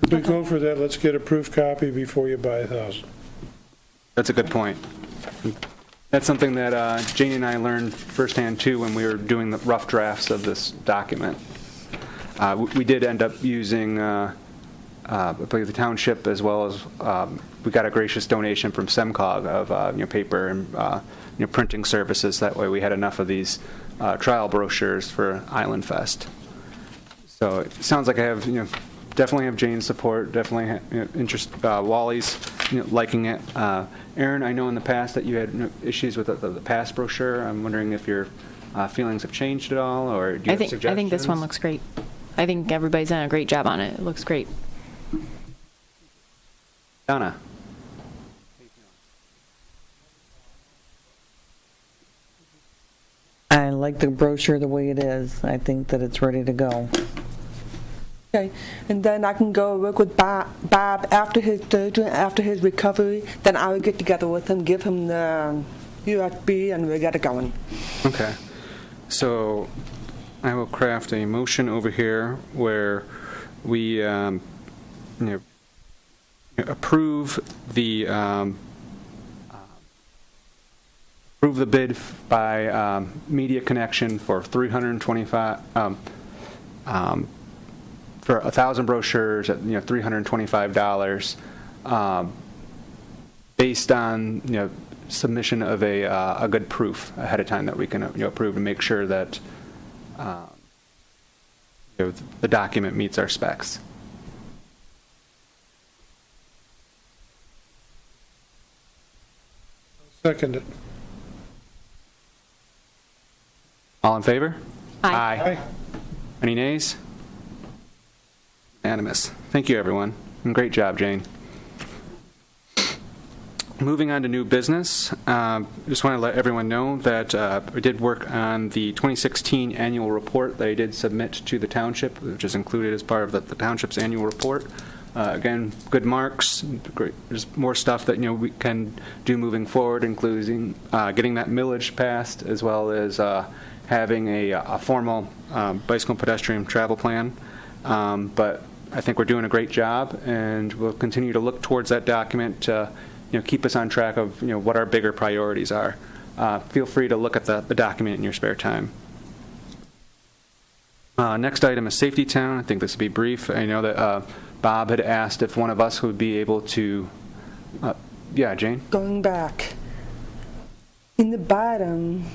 If we go for that, let's get a proof copy before you buy 1,000. That's a good point. That's something that Jane and I learned firsthand, too, when we were doing the rough drafts of this document. We did end up using, I believe, the township, as well as we got a gracious donation from SEMCOG of paper and printing services. That way we had enough of these trial brochures for Island Fest. So it sounds like I have, definitely have Jane's support, definitely interest, Wally's liking it. Aaron, I know in the past that you had issues with the past brochure. I'm wondering if your feelings have changed at all, or do you have suggestions? I think this one looks great. I think everybody's done a great job on it. It looks great. Donna? I like the brochure the way it is. I think that it's ready to go. Okay, and then I can go work with Bob after his surgery, after his recovery. Then I will get together with him, give him the USB, and we'll get it going. Okay. So I will craft a motion over here where we approve the bid by Media Connection for 325 for 1,000 brochures at $325, based on submission of a good proof ahead of time that we can approve to make sure that the document meets our specs. Second it. All in favor? Aye. Aye. Any nays? Unanimous. Thank you, everyone. And great job, Jane. Moving on to new business, just want to let everyone know that we did work on the 2016 annual report that I did submit to the township, which is included as part of the township's annual report. Again, good marks. Great. There's more stuff that we can do moving forward, including getting that millage passed, as well as having a formal bicycle and pedestrian travel plan. But I think we're doing a great job, and we'll continue to look towards that document to keep us on track of what our bigger priorities are. Feel free to look at the document in your spare time. Next item is Safety Town. I think this will be brief. I know that Bob had asked if one of us would be able to. Yeah, Jane? Going back, in the bottom,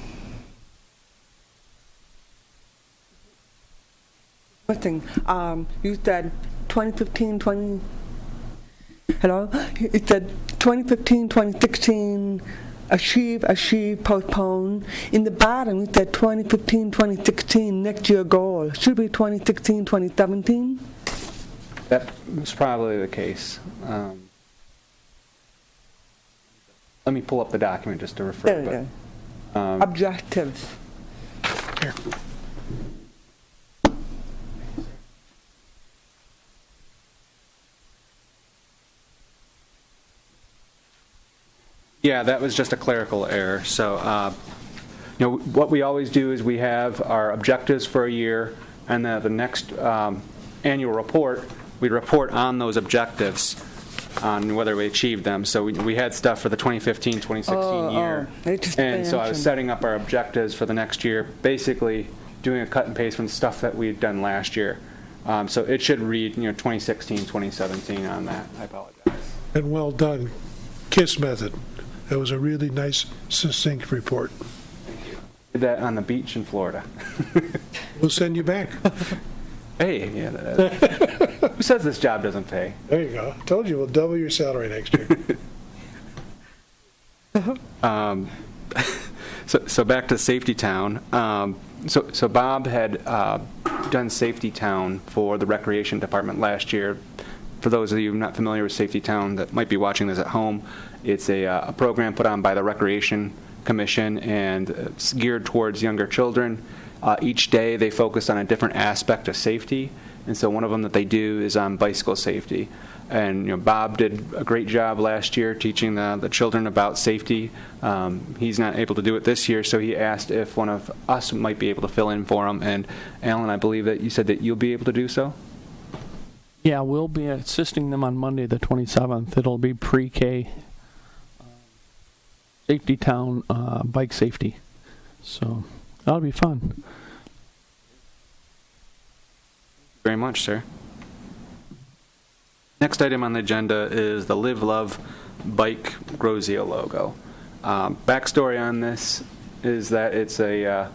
thing, you said 2015, hello? It said 2015, 2016, achieve, postpone. In the bottom, it said 2015, 2016, next year goal. Should be 2016, 2017? That was probably the case. Let me pull up the document just to refer. There we go. Objectives. Here. Yeah, that was just a clerical error. So, what we always do is we have our objectives for a year, and then the next annual report, we report on those objectives, on whether we achieved them. So we had stuff for the 2015, 2016 year. And so I was setting up our objectives for the next year, basically doing a cut and paste from the stuff that we had done last year. So it should read, 2016, 2017 on that. I apologize. And well done. KISS method. That was a really nice, succinct report. Did that on the beach in Florida. We'll send you back. Hey, yeah. Who says this job doesn't pay? There you go. Told you we'll double your salary next year. So back to Safety Town. So Bob had done Safety Town for the Recreation Department last year. For those of you not familiar with Safety Town that might be watching this at home, it's a program put on by the Recreation Commission, and it's geared towards younger children. Each day they focus on a different aspect of safety, and so one of them that they do is on bicycle safety. And Bob did a great job last year teaching the children about safety. He's not able to do it this year, so he asked if one of us might be able to fill in for him. And Alan, I believe that you said that you'll be able to do so? Yeah, we'll be assisting them on Monday the 27th. It'll be pre-K Safety Town bike safety. So that'll be fun. Very much, sir. Next item on the agenda is the Live Love Bike Grozio logo. Backstory on this is that it's a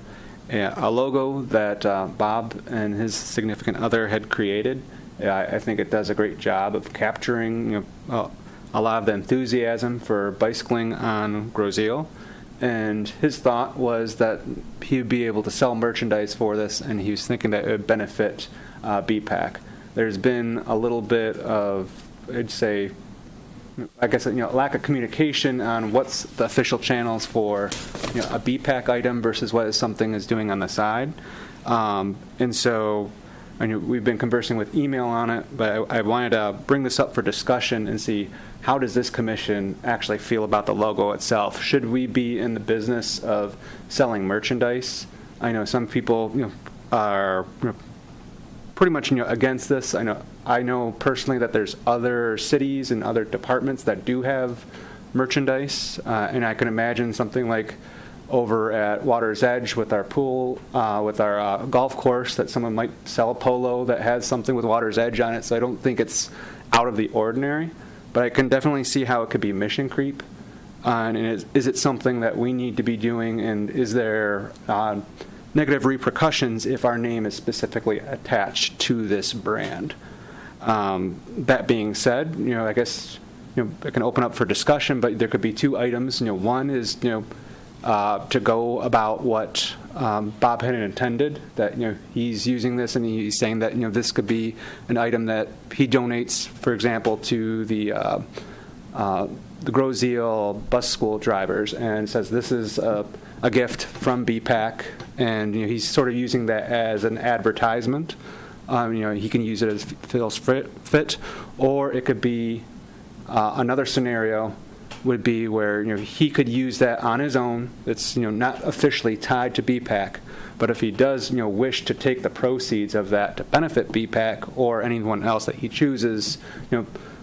logo that Bob and his significant other had created. I think it does a great job of capturing a lot of the enthusiasm for bicycling on Grozio. And his thought was that he would be able to sell merchandise for this, and he was thinking that it would benefit BPAC. There's been a little bit of, I'd say, lack of communication on what's the official channels for a BPAC item versus what something is doing on the side. And so I know we've been conversing with email on it, but I wanted to bring this up for discussion and see how does this commission actually feel about the logo itself? Should we be in the business of selling merchandise? I know some people, are pretty much against this. I know personally that there's other cities and other departments that do have merchandise, and I can imagine something like over at Water's Edge with our pool, with our golf course, that someone might sell a polo that has something with Water's Edge on it. So I don't think it's out of the ordinary, but I can definitely see how it could be mission creep. And is it something that we need to be doing, and is there negative repercussions if our name is specifically attached to this brand? That being said, I guess it can open up for discussion, but there could be two items. One is to go about what Bob had intended, that he's using this and he's saying that this could be an item that he donates, for example, to the Grozeal bus school drivers, and says this is a gift from BPAC, and he's sort of using that as an advertisement. He can use it as feels fit, or it could be another scenario would be where he could use that on his own. It's not officially tied to BPAC, but if he does wish to take the proceeds of that to benefit BPAC or anyone else that he chooses,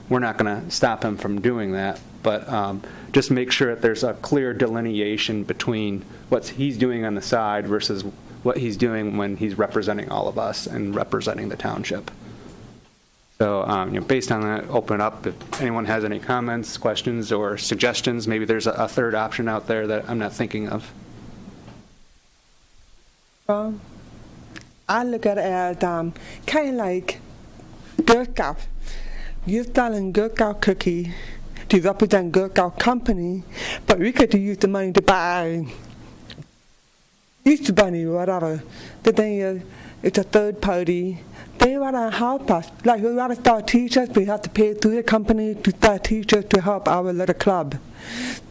we're not going to stop him from doing that. But just make sure that there's a clear delineation between what he's doing on the side versus what he's doing when he's representing all of us and representing the township. So, based on that, open it up. If anyone has any comments, questions, or suggestions, maybe there's a third option out there that I'm not thinking of. I look at it as kind of like Girl Scout. You're selling Girl Scout cookie to represent Girl Scout company, but we could use the money to buy Easter Bunny or whatever. The thing is, it's a third party. They want to help us. Like, we want to start T-shirts, we have to pay through the company to start T-shirts to help our little club.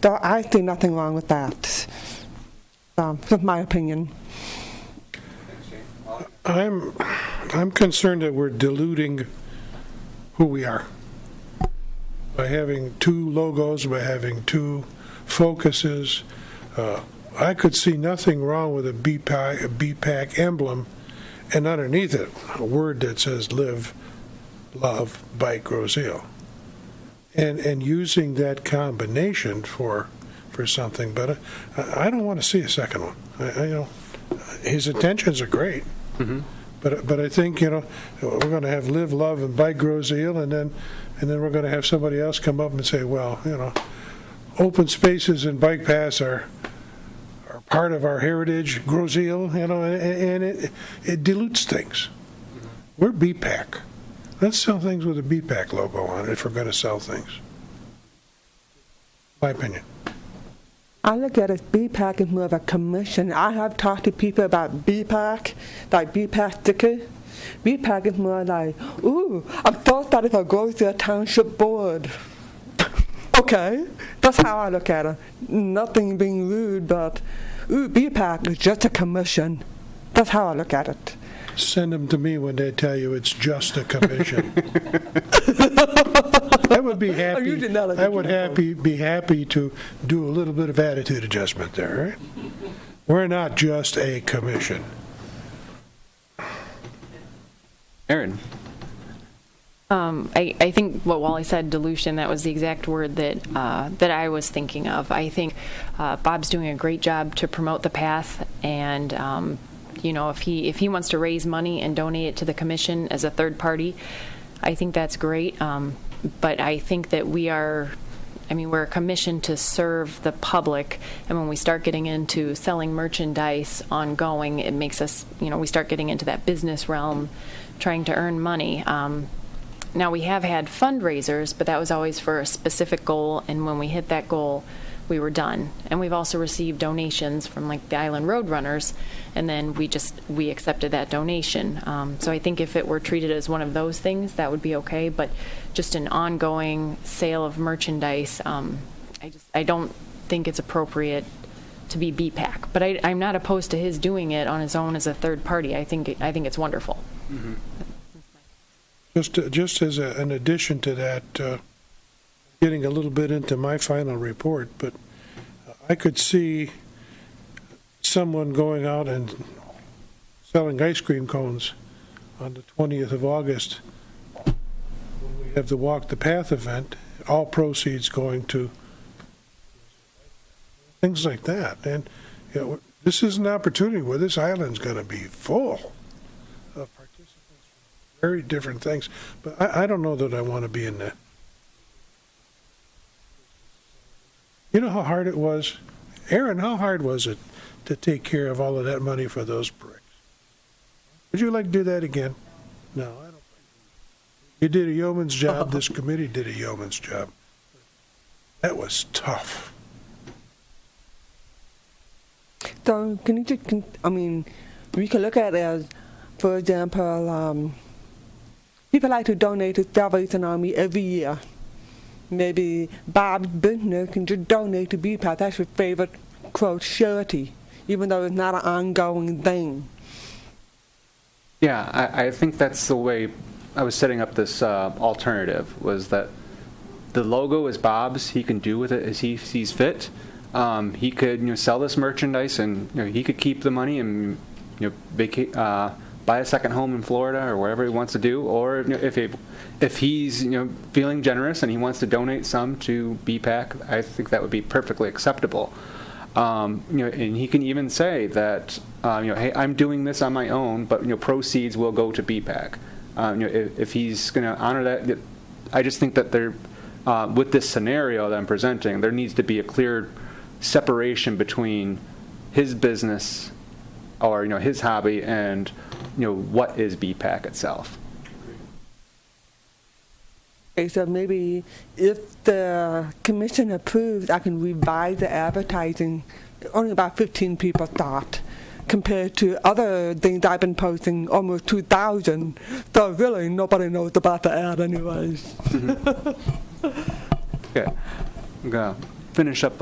So I see nothing wrong with that. That's my opinion. I'm concerned that we're diluting who we are by having two logos, by having two focuses. I could see nothing wrong with a BPAC emblem, and underneath it, a word that says live, love, bike, Grozeal. And using that combination for something, but I don't want to see a second one. His intentions are great, but I think we're going to have live, love, and bike, Grozeal, and then we're going to have somebody else come up and say, well, open spaces and bike paths are part of our heritage, Grozeal, and it dilutes things. We're BPAC. Let's sell things with a BPAC logo on it if we're going to sell things. My opinion. I look at it as BPAC is more of a commission. I have talked to people about BPAC, like BPAC sticker. BPAC is more like, ooh, I thought that if I go to a township board. Okay, that's how I look at it. Nothing being rude, but BPAC is just a commission. That's how I look at it. Send them to me when they tell you it's just a commission. I would be happy. I would be happy to do a little bit of attitude adjustment there. Right? We're not just a commission. Aaron. I think what Wally said, dilution, that was the exact word that I was thinking of. I think Bob's doing a great job to promote the path, and if he wants to raise money and donate it to the commission as a third party, I think that's great. But I think that we're a commission to serve the public, and when we start getting into selling merchandise ongoing, it makes us, we start getting into that business realm, trying to earn money. Now, we have had fundraisers, but that was always for a specific goal, and when we hit that goal, we were done. And we've also received donations from like the Island Road Runners, and then we accepted that donation. So I think if it were treated as one of those things, that would be okay, but just an ongoing sale of merchandise, I don't think it's appropriate to be BPAC. But I'm not opposed to his doing it on his own as a third party. I think it's wonderful. Mm-hmm. Just as an addition to that, getting a little bit into my final report, but I could see someone going out and selling ice cream cones on the 20th of August when we have the Walk the Path event, all proceeds going to things like that. And this is an opportunity where this island's going to be full of participants from very different things. But I don't know that I want to be in that. You know how hard it was? Aaron, how hard was it to take care of all of that money for those bricks? Would you like to do that again? No, I don't. You did a yeoman's job. This committee did a yeoman's job. That was tough. So can you just, we can look at it as, for example, people like to donate to Salvation Army every year. Maybe Bob's business can just donate to BPAC. That's your favorite, quote, charity, even though it's not an ongoing thing. Yeah, I think that's the way I was setting up this alternative, was that the logo is Bob's. He can do with it as he sees fit. He could sell this merchandise, and he could keep the money and buy a second home in Florida or wherever he wants to do. Or if he's feeling generous and he wants to donate some to BPAC, I think that would be perfectly acceptable. And he can even say that hey, I'm doing this on my own, but proceeds will go to BPAC. If he's going to honor that, I just think that there, with this scenario that I'm presenting, there needs to be a clear separation between his business or his hobby and what is BPAC itself. Okay, so maybe if the commission approves, I can revise the advertising. Only about 15 people thought, compared to other things I've been posting, almost 2,000. So really, nobody knows about the ad anyways. Mm-hmm. Okay. I'm going to finish up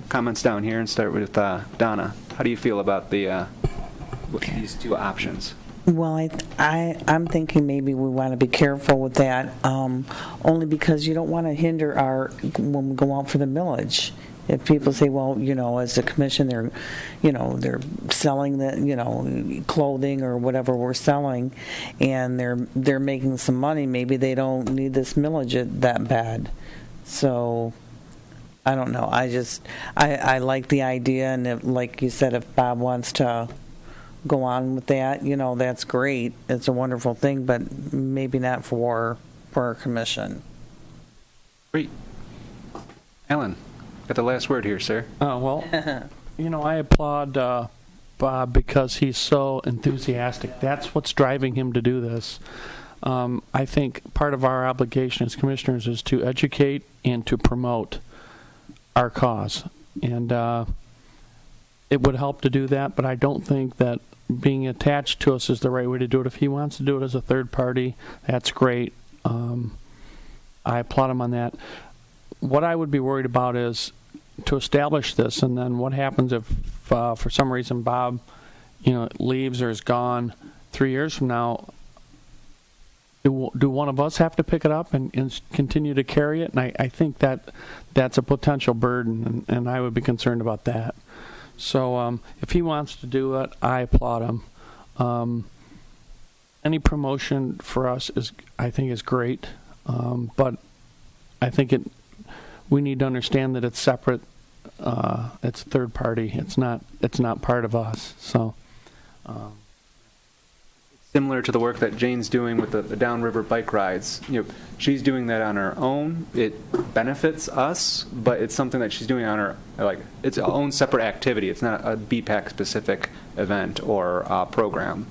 comments down here and start with Donna. How do you feel about these two options? Well, I'm thinking maybe we want to be careful with that, only because you don't want to hinder when we go out for the millage. If people say, well, as a commission, they're selling the, clothing or whatever we're selling, and they're making some money, maybe they don't need this millage that bad. So, I don't know. I like the idea, and like you said, if Bob wants to go on with that, that's great. It's a wonderful thing, but maybe not for our commission. Great. Alan, got the last word here, sir. Well, I applaud Bob because he's so enthusiastic. That's what's driving him to do this. I think part of our obligation as commissioners is to educate and to promote our cause. And it would help to do that, but I don't think that being attached to us is the right way to do it. If he wants to do it as a third party, that's great. I applaud him on that. What I would be worried about is to establish this, and then what happens if, for some reason, Bob, leaves or is gone 3 years from now? Do one of us have to pick it up and continue to carry it? And I think that's a potential burden, and I would be concerned about that. So if he wants to do it, I applaud him. Any promotion for us I think is great, but I think we need to understand that it's separate. It's third party. It's not part of us. So. Similar to the work that Jane's doing with the downriver bike rides. She's doing that on her own. It benefits us, but it's something that she's doing on her, it's her own separate activity. It's not a BPAC specific event or program.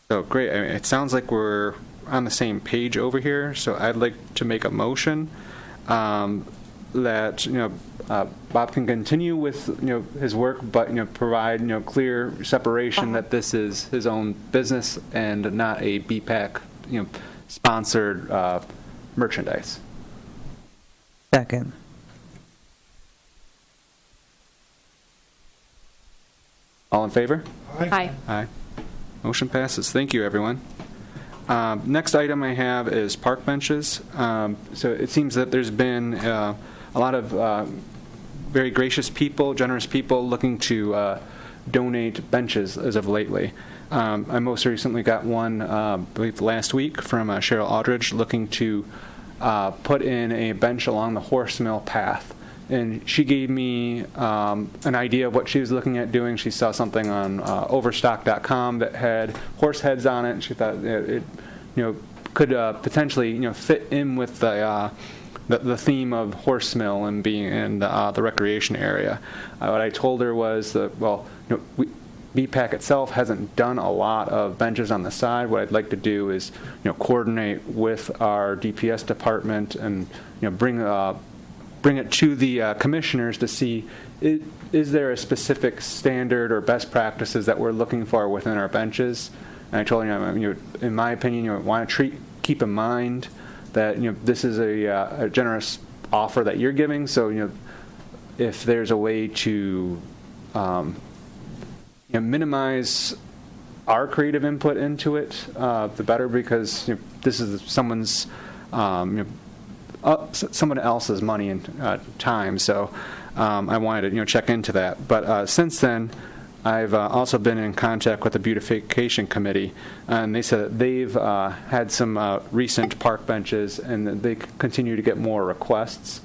So great. It sounds like we're on the same page over here. So I'd like to make a motion that Bob can continue with his work, but provide clear separation that this is his own business and not a BPAC sponsored merchandise. Second. All in favor? Aye. Aye. Motion passes. Thank you, everyone. Next item I have is park benches. So it seems that there's been a lot of very gracious people, generous people looking to donate benches as of lately. I most recently got one, I believe last week, from Cheryl Aldridge looking to put in a bench along the horse mill path. And she gave me an idea of what she was looking at doing. She saw something on Overstock.com that had horse heads on it, and she thought it could potentially fit in with the theme of horse mill and being in the recreation area. What I told her was that BPAC itself hasn't done a lot of benches on the side. What I'd like to do is coordinate with our DPS department and bring it to the commissioners to see is there a specific standard or best practices that we're looking for within our benches. And I told him, in my opinion, want to keep in mind that this is a generous offer that you're giving. So if there's a way to minimize our creative input into it, the better, because this is someone's someone else's money and time. So I wanted to check into that. But since then, I've also been in contact with the beautification committee, and they said that they've had some recent park benches, and that they continue to get more requests.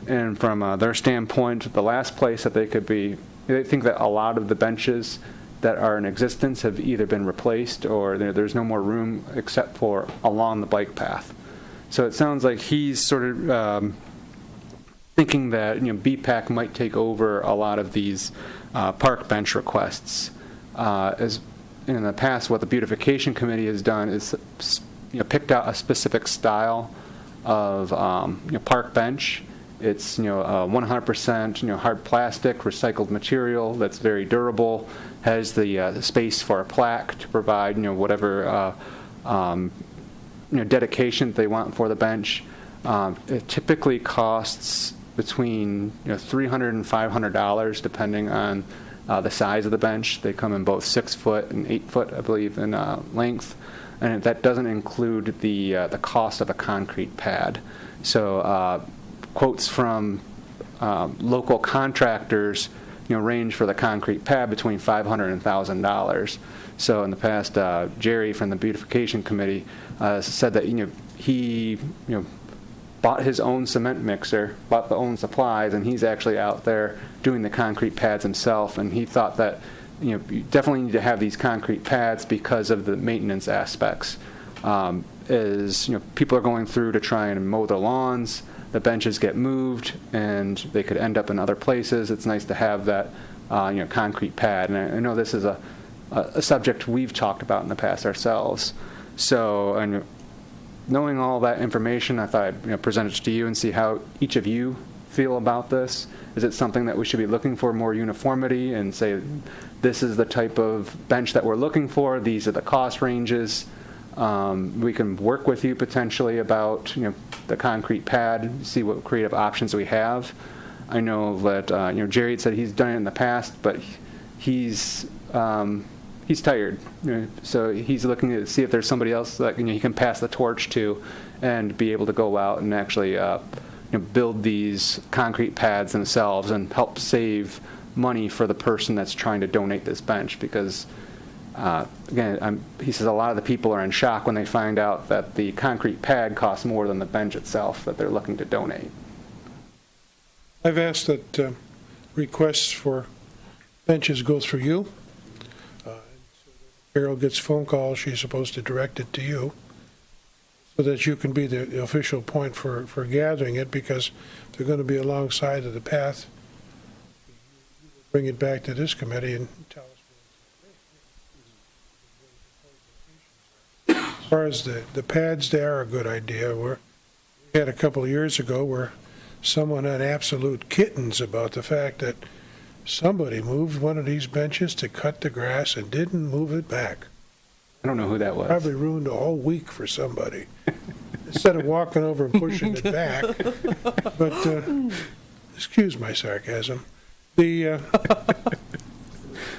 And from their standpoint, the last place that they could be, they think that a lot of the benches that are in existence have either been replaced or there's no more room except for along the bike path. So it sounds like he's sort of thinking that BPAC might take over a lot of these park bench requests. As in the past, what the beautification committee has done is picked out a specific style of park bench. It's 100% hard plastic, recycled material that's very durable. Has the space for a plaque to provide whatever dedication they want for the bench. It typically costs between $300 and $500 depending on the size of the bench. They come in both 6 foot and 8 foot, I believe, in length, and that doesn't include the cost of a concrete pad. So quotes from local contractors range for the concrete pad between $500 and $1,000. So in the past, Jerry from the beautification committee said that he bought his own cement mixer, bought the own supplies, and he's actually out there doing the concrete pads himself. And he thought that you definitely need to have these concrete pads because of the maintenance aspects. As people are going through to try and mow their lawns, the benches get moved, and they could end up in other places. It's nice to have that concrete pad. And I know this is a subject we've talked about in the past ourselves. So, and knowing all that information, I thought I'd present it to you and see how each of you feel about this. Is it something that we should be looking for more uniformity and say, this is the type of bench that we're looking for, these are the cost ranges? We can work with you potentially about the concrete pad, see what creative options we have. I know that Jerry had said he's done it in the past, but he's tired, so he's looking to see if there's somebody else that he can pass the torch to, and be able to go out and actually build these concrete pads themselves and help save money for the person that's trying to donate this bench. Because again, he says a lot of the people are in shock when they find out that the concrete pad costs more than the bench itself that they're looking to donate. I've asked that requests for benches go through you. Carol gets phone calls, she's supposed to direct it to you so that you can be the official point for gathering it, because they're going to be alongside of the path. Bring it back to this committee and tell us. As far as the pads, they are a good idea. We had a couple of years ago where someone had absolute kittens about the fact that somebody moved one of these benches to cut the grass and didn't move it back. I don't know who that was. Probably ruined a whole week for somebody. Instead of walking over and pushing it back. But excuse my sarcasm. The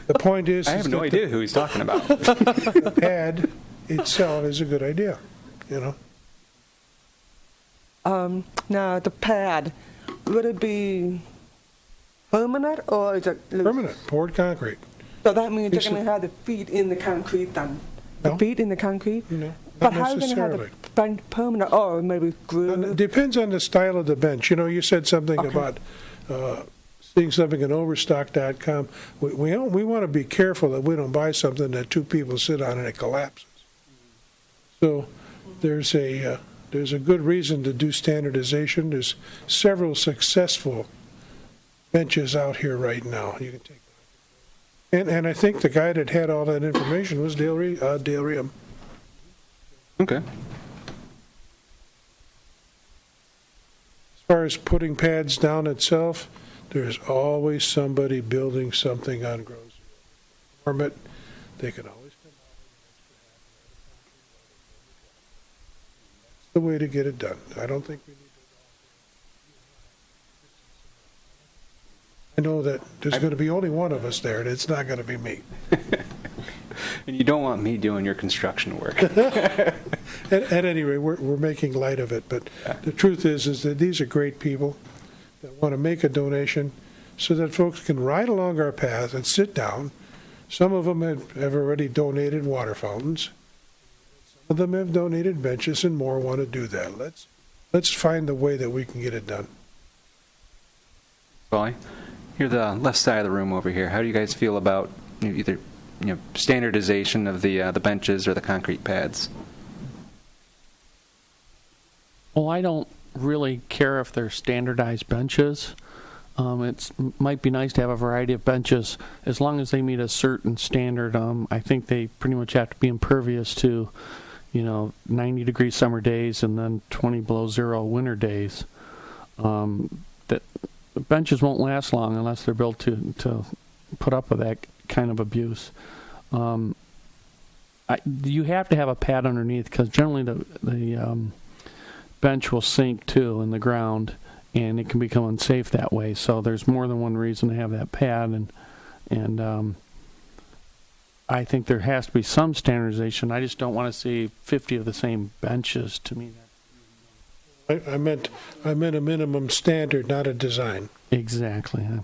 The point is, I have no idea who he's talking about. the pad itself is a good idea, you know. Now, the pad, would it be permanent or is it loose? Permanent, poured concrete. So that means It's they're going to have the feet in the concrete then? No. The feet in the concrete? No, But not how are you going to have necessarily. the bench permanent or maybe It groove? depends on the style of the bench. You know, you said something Okay. about seeing something in overstock.com. We want to be careful that we don't buy something that two people sit on and it collapses. So there's a good reason to do standardization. There's several successful benches out here right now. You can take, and I think the guy that had all that information was Dale Riem. Okay. As far as putting pads down itself, there's always somebody building something on Grosse. Form it, they can always come out with an extra half. That's the way to get it done. I don't think we need to. I know that there's going to be only one of us there, and it's not going to be me. And you don't want me doing your construction work. At any rate, we're making light of it, but the truth is that these are great people that want to make a donation so that folks can ride along our path and sit down. Some of them have already donated water fountains. Some of them have donated benches, and more want to do that. Let's find the way that we can get it done. Polly, you're the left side of the room over here. How do you guys feel about either standardization of the benches or the concrete pads? Well, I don't really care if they're standardized benches. It might be nice to have a variety of benches as long as they meet a certain standard. I think they pretty much have to be impervious to, 90-degree summer days and then 20 below zero winter days. That the benches won't last long unless they're built to put up with that kind of abuse. You have to have a pad underneath because generally the bench will sink too in the ground, and it can become unsafe that way. So there's more than one reason to have that pad, and I think there has to be some standardization. I just don't want to see 50 of the same benches. To me, I meant a minimum standard, not a design. exactly. I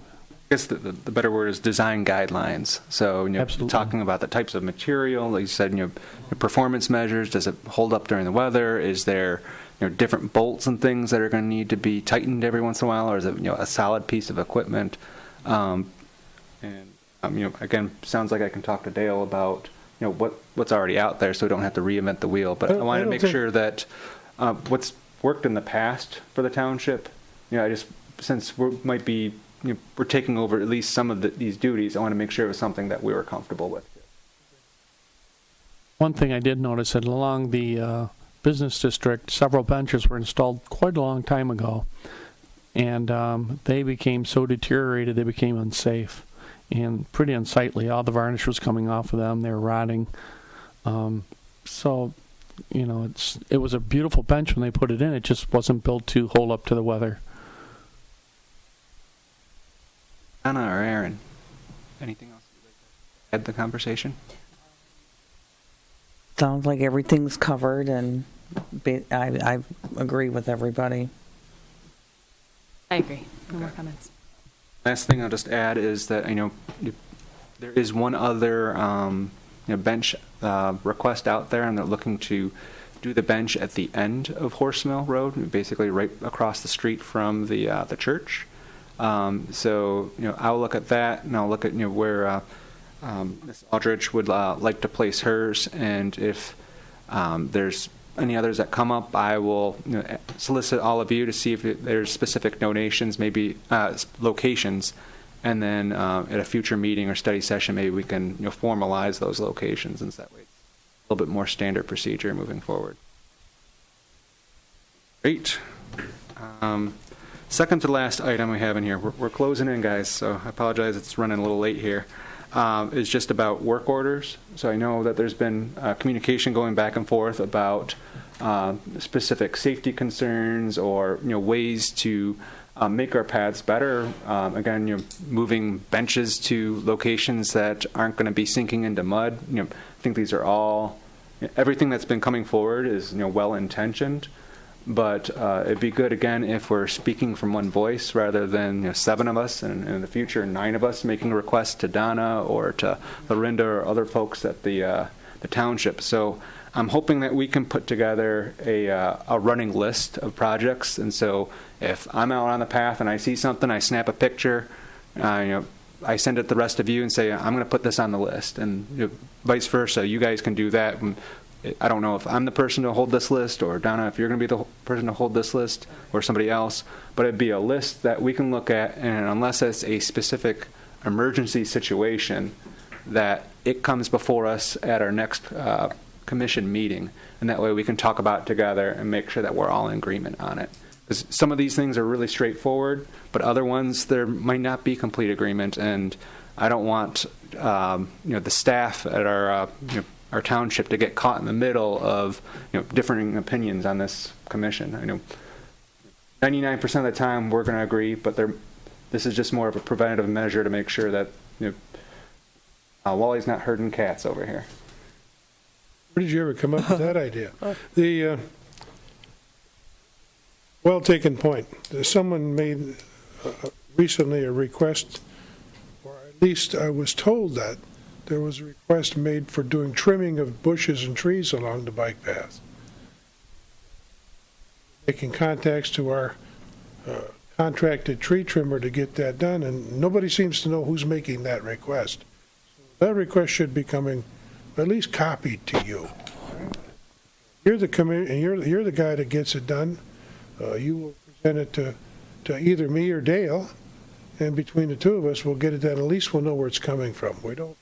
guess the better word is design guidelines. So, Absolutely. talking about the types of material, like you said, performance measures. Does it hold up during the weather? Is there different bolts and things that are going to need to be tightened every once in a while, or is it a solid piece of equipment? Again, sounds like I can talk to Dale about what's already out there, so we don't have to reinvent the wheel. But I want to make sure that what's worked in the past for the township. Since we're taking over at least some of these duties, I want to make sure it was something that we were comfortable with. One thing I did notice that along the business district, several benches were installed quite a long time ago, and they became so deteriorated they became unsafe and pretty unsightly. All the varnish was coming off of them; they were rotting. So, it was a beautiful bench when they put it in. It just wasn't built to hold up to the weather. Anna or Aaron, anything else you'd like to add to the conversation? Sounds like everything's covered, and I agree with everybody. I agree. No more comments. Last thing I'll just add is that there is one other bench request out there, and they're looking to do the bench at the end of Horse Mill Road, basically right across the street from the church. So I'll look at that, and I'll look at where Ms. Aldrich would like to place hers, and if there's any others that come up, I will solicit all of you to see if there's specific donations, maybe locations, and then at a future meeting or study session, maybe we can formalize those locations, and that way it's a little bit more standard procedure moving forward. Great. Second to last item we have in here, we're closing in, guys, so I apologize, it's running a little late here, is just about work orders. So I know that there's been communication going back and forth about specific safety concerns or ways to make our paths better. Again, moving benches to locations that aren't going to be sinking into mud. I think these are all, everything that's been coming forward is well-intentioned, but it'd be good, again, if we're speaking from one voice rather than 7 of us, and in the future 9 of us making requests to Donna or to Lorinda or other folks at the township. So I'm hoping that we can put together a running list of projects, and so if I'm out on the path and I see something, I snap a picture, I send it to the rest of you and say, I'm going to put this on the list, and vice versa. You guys can do that. I don't know if I'm the person to hold this list, or Donna, if you're going to be the person to hold this list, or somebody else, but it'd be a list that we can look at, and unless it's a specific emergency situation, that it comes before us at our next commission meeting, and that way we can talk about it together and make sure that we're all in agreement on it. Because some of these things are really straightforward, but other ones there might not be complete agreement, and I don't want the staff at our township to get caught in the middle of differing opinions on this commission. I know 99% of the time we're going to agree, but this is just more of a preventative measure to make sure that Wally's not herding cats over here. Where did you ever come up with that idea? The well-taken point. Someone made recently a request, or at least I was told that there was a request made for doing trimming of bushes and trees along the bike path. Making contacts to our contracted tree trimmer to get that done, and nobody seems to know who's making that request. That request should be coming at least copied to you. You're the and you're the guy that gets it done. You will present it to either me or Dale, and between the two of us, we'll get it done. At least we'll know where it's coming from. We don't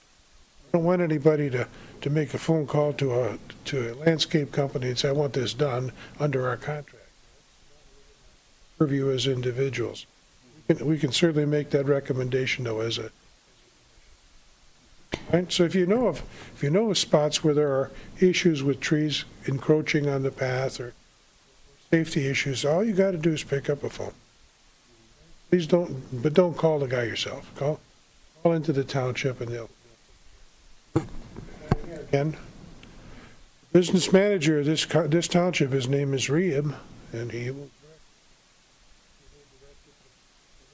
want anybody to make a phone call to a landscape company and say, I want this done under our contract. Purview as individuals. We can certainly make that recommendation, though, as a right. So if you know of spots where there are issues with trees encroaching on the path or safety issues, all you got to do is pick up a phone. Please don't call the guy yourself. Call into the township, and they'll. Again, business manager of this township, his name is Rehab, and he will direct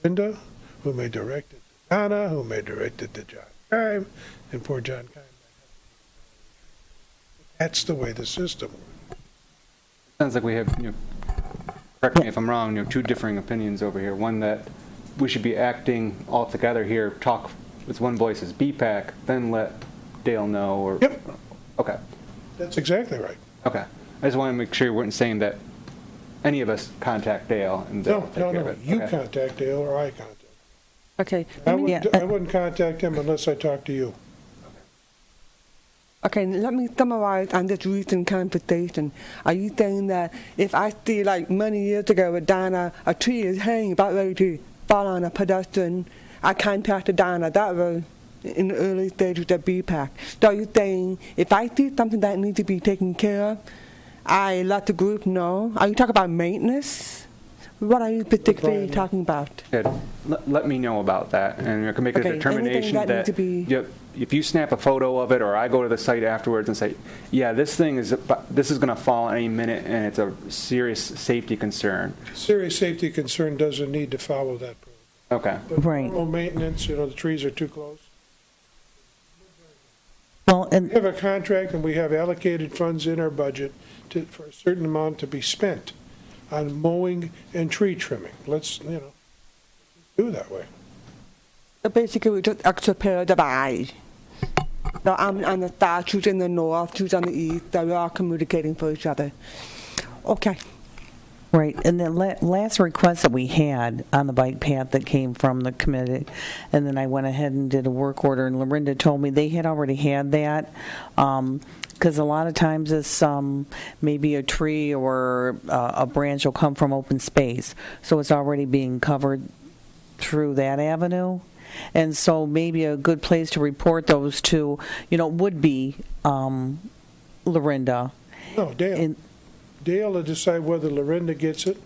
Linda, who may direct it to Donna, who may direct it to John Kime, and poor John Kime. That's the way the system works. Sounds like we have, correct me if I'm wrong, 2 differing opinions over here. One that we should be acting all together here, talk with one voice as BPAC, then let Dale know, or... Yep. Okay. That's exactly right. Okay. I just want to make sure you weren't saying that any of us contact Dale and Dale will take care of it. You Okay. contact Dale or I contact. Okay. I wouldn't contact him unless I talked to you. Okay, let me summarize on this recent conversation. Are you saying that if I see, like many years ago with Donna, a tree is hanging about ready to fall on a pedestrian, I contacted Donna that way in the early stages of BPAC. So are you saying if I see something that needs to be taken care of, I let the group know? Are you talking about maintenance? What are you particularly talking about? Good. Let me know about that, and I can make a determination that if you snap a photo of it, or I go to the site afterwards and say, yeah, this is going to fall any minute, and it's a serious safety concern. Serious safety concern doesn't need to follow that program. Okay. But Right. normal maintenance, the trees are too close. Well, and We have a contract, and we have allocated funds in our budget for a certain amount to be spent on mowing and tree trimming. Let's, do it that way. So basically, we just extra pair of eyes. So I'm on the south, she's in the north, she's on the east, so we're all communicating for each other. Okay. right, and the last request that we had on the bike path that came from the committee, and then I went ahead and did a work order, and Lorinda told me they had already had that, because a lot of times it's maybe a tree or a branch will come from open space, so it's already being covered through that avenue. And so maybe a good place to report those to, would be Lorinda. No, Dale. Dale will decide whether Lorinda gets it.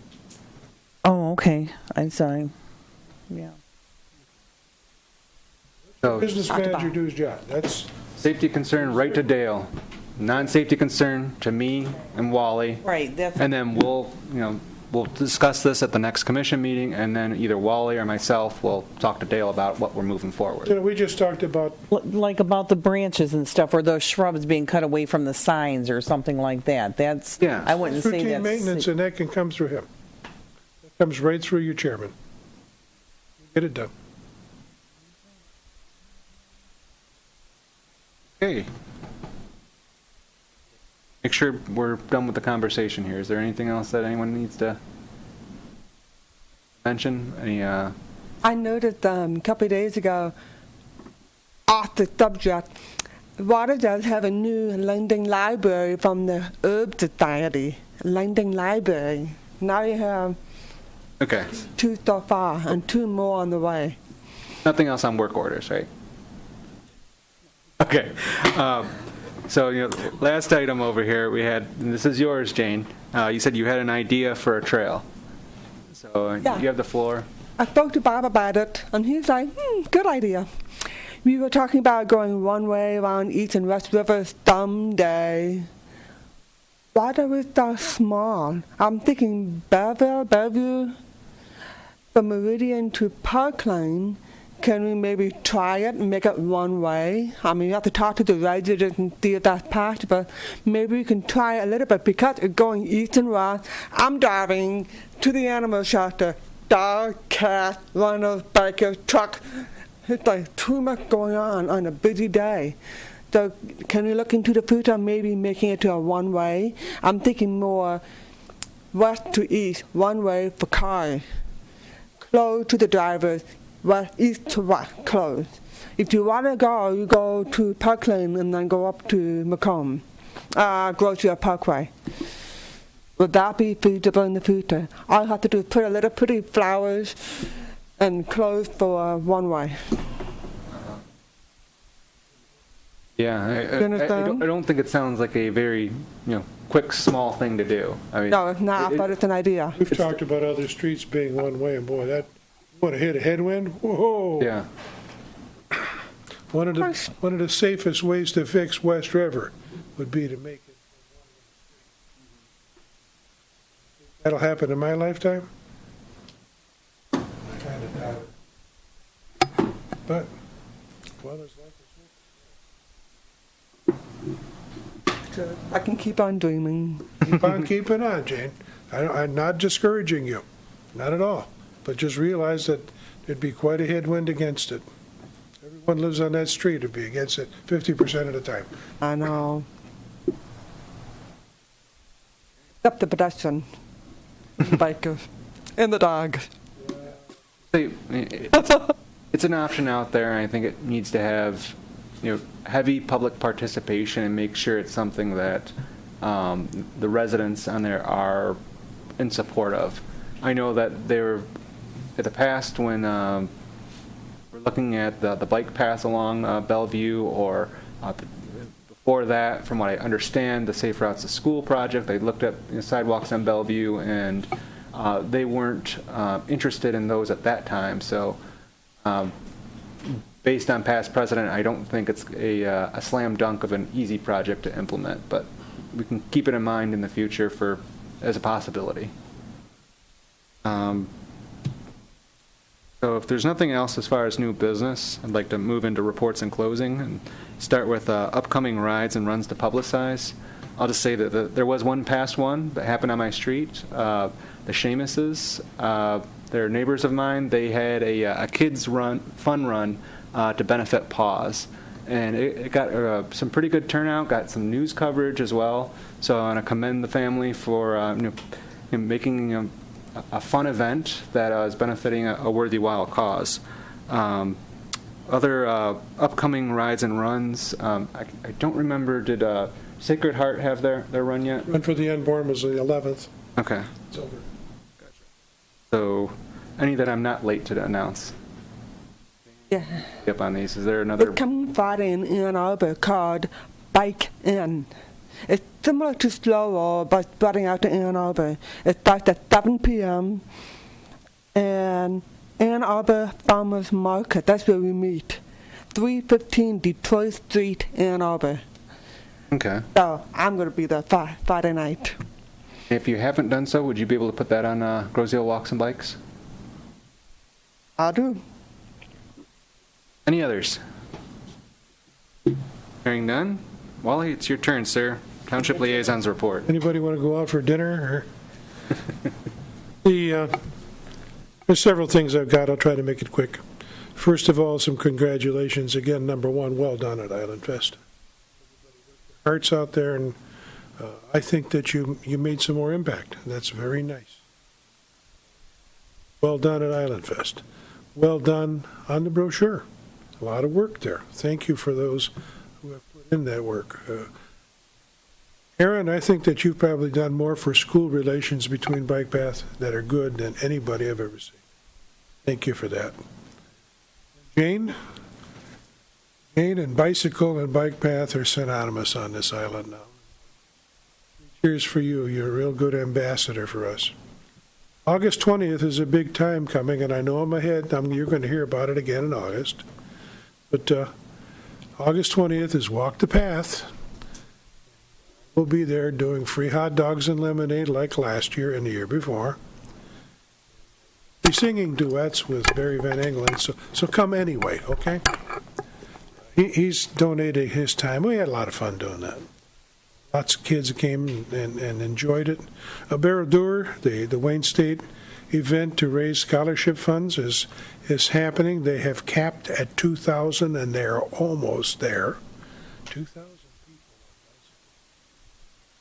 Oh, okay. I'm sorry. Yeah. So Business manager do his job. That's, safety concern, right to Dale. Non-safety concern to me and Wally. Right. That's And then we'll discuss this at the next commission meeting, and then either Wally or myself will talk to Dale about what we're moving forward. we just talked about, like about the branches and stuff, or those shrubs being cut away from the signs or something like that. That's Yeah. I wouldn't say routine that's maintenance, and that can come through him. It comes right through you, Chairman. Get it done. Okay. Make sure we're done with the conversation here. Is there anything else that anyone needs to mention? I noticed a couple of days ago, off the subject, Water does have a new lending library from the Herb Society. Lending library. Now you have Okay. 2 so far and 2 more on the way. Nothing else on work orders, right? Okay. So, last item over here, we had, and this is yours, Jane. You said you had an idea for a trail. So Yeah. you have the floor. I spoke to Bob about it, and he's like, good idea. We were talking about going one way around East and West River someday. Water is so small. I'm thinking Bellevue, from Meridian to Park Lane. Can we maybe try it and make it one way? I mean, you have to talk to the residents and see if that's possible. Maybe we can try it a little bit because it's going east and west. I'm driving to the animal shelter. Dog, cat, runners, bikers, truck. It's like too much going on a busy day. So can we look into the future, maybe making it to a one-way? I'm thinking more west to east, one way for cars. Close to the drivers. West, east to west, close. If you want to go, you go to Park Lane and then go up to Macomb, Grocery Parkway. Would that be feasible in the future? All I have to do is put a little pretty flowers and close for one way. Yeah, You understand? I don't think it sounds like a very, quick, small thing to do. I mean, No, it's not, but it's an idea. We've talked about other streets being one way, and boy, that would have hit a headwind. Whoa! yeah. One of the safest ways to fix West River would be to make it. That'll happen in my lifetime? I kind of doubt it. But, well, there's I can keep on dreaming. keep on keeping on, Jane. I'm not discouraging you, not at all. But just realize that there'd be quite a headwind against it. Everyone lives on that street would be against it 50% of the time. I know. Except the pedestrian, bikers, and the dog. It's an option out there, and I think it needs to have, heavy public participation and make sure it's something that the residents on there are in support of. I know that they were, in the past, when we're looking at the bike path along Bellevue, or before that, from what I understand, the Safe Routes to School project, they looked at sidewalks on Bellevue, and they weren't interested in those at that time. So based on past precedent, I don't think it's a slam dunk of an easy project to implement, but we can keep it in mind in the future as a possibility. So if there's nothing else as far as new business, I'd like to move into reports and closing and start with upcoming rides and runs to publicize. I'll just say that there was one past one that happened on my street. The Seamuses, they're neighbors of mine. They had a kids fun run to benefit PAWS. And it got some pretty good turnout, got some news coverage as well. So I want to commend the family for making a fun event that is benefiting a worthwhile cause. Other upcoming rides and runs, I don't remember, did Sacred Heart have their run yet? Run for the Unborn was the 11th. Okay. It's over. So any that I'm not late to announce? Yeah. Up on these. Is there another? It's coming Friday in Ann Arbor called Bike In. It's similar to Slow Roll, but spreading out to Ann Arbor. It starts at 7 p.m. and Ann Arbor Farmers Market. That's where we meet. 315 Detroit Street, Ann Arbor. Okay. So I'm going to be there Friday night. If you haven't done so, would you be able to put that on Groseal Walks and Bikes? I'll do. Any others? Hearing none? Wally, it's your turn, sir. Township Liaisons report. Anybody want to go out for dinner? There's several things I've got. I'll try to make it quick. First of all, some congratulations. Again, number one, well done at Island Fest. Hearts out there, and I think that you made some more impact. That's very nice. Well done at Island Fest. Well done on the brochure. A lot of work there. Thank you for those who have put in that work. Aaron, I think that you've probably done more for school relations between Bike Path that are good than anybody I've ever seen. Thank you for that. Jane and bicycle and Bike Path are synonymous on this island now. Cheers for you. You're a real good ambassador for us. August 20th is a big time coming, and I know in my head you're going to hear about it again in August. But August 20th is Walk the Path. We'll be there doing free hot dogs and lemonade like last year and the year before. We're singing duets with Barry Van Engelen, so come anyway, okay? He's donating his time. We had a lot of fun doing that. Lots of kids came and enjoyed it. Barradur, the Wayne State event to raise scholarship funds is happening. They have capped at 2,000, and they're almost there. 2,000 people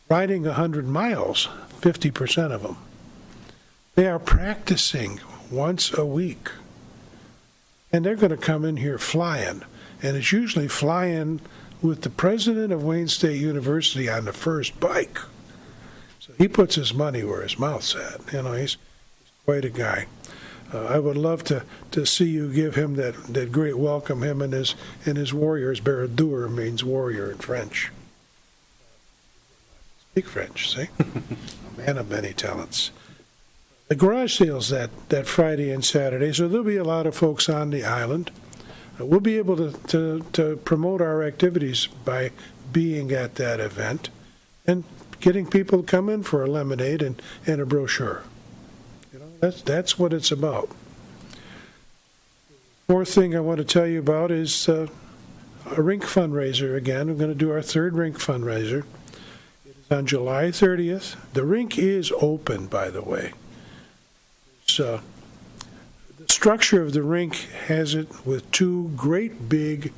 riding 100 miles, 50% of them. They are practicing once a week, and they're going to come in here flying, and it's usually flying with the president of Wayne State University on the first bike. So he puts his money where his mouth's at. You know, he's quite a guy. I would love to see you give him that great welcome, him and his warriors. Barradur means warrior in French. Speak French, see? A man of many talents. The garage sales that Friday and Saturday, so there'll be a lot of folks on the island. We'll be able to promote our activities by being at that event and getting people to come in for a lemonade and a brochure. You know, that's what it's about. Fourth thing I want to tell you about is a rink fundraiser again. We're going to do our third rink fundraiser. It is on July 30th. The rink is open, by the way. The structure of the rink has it with two great big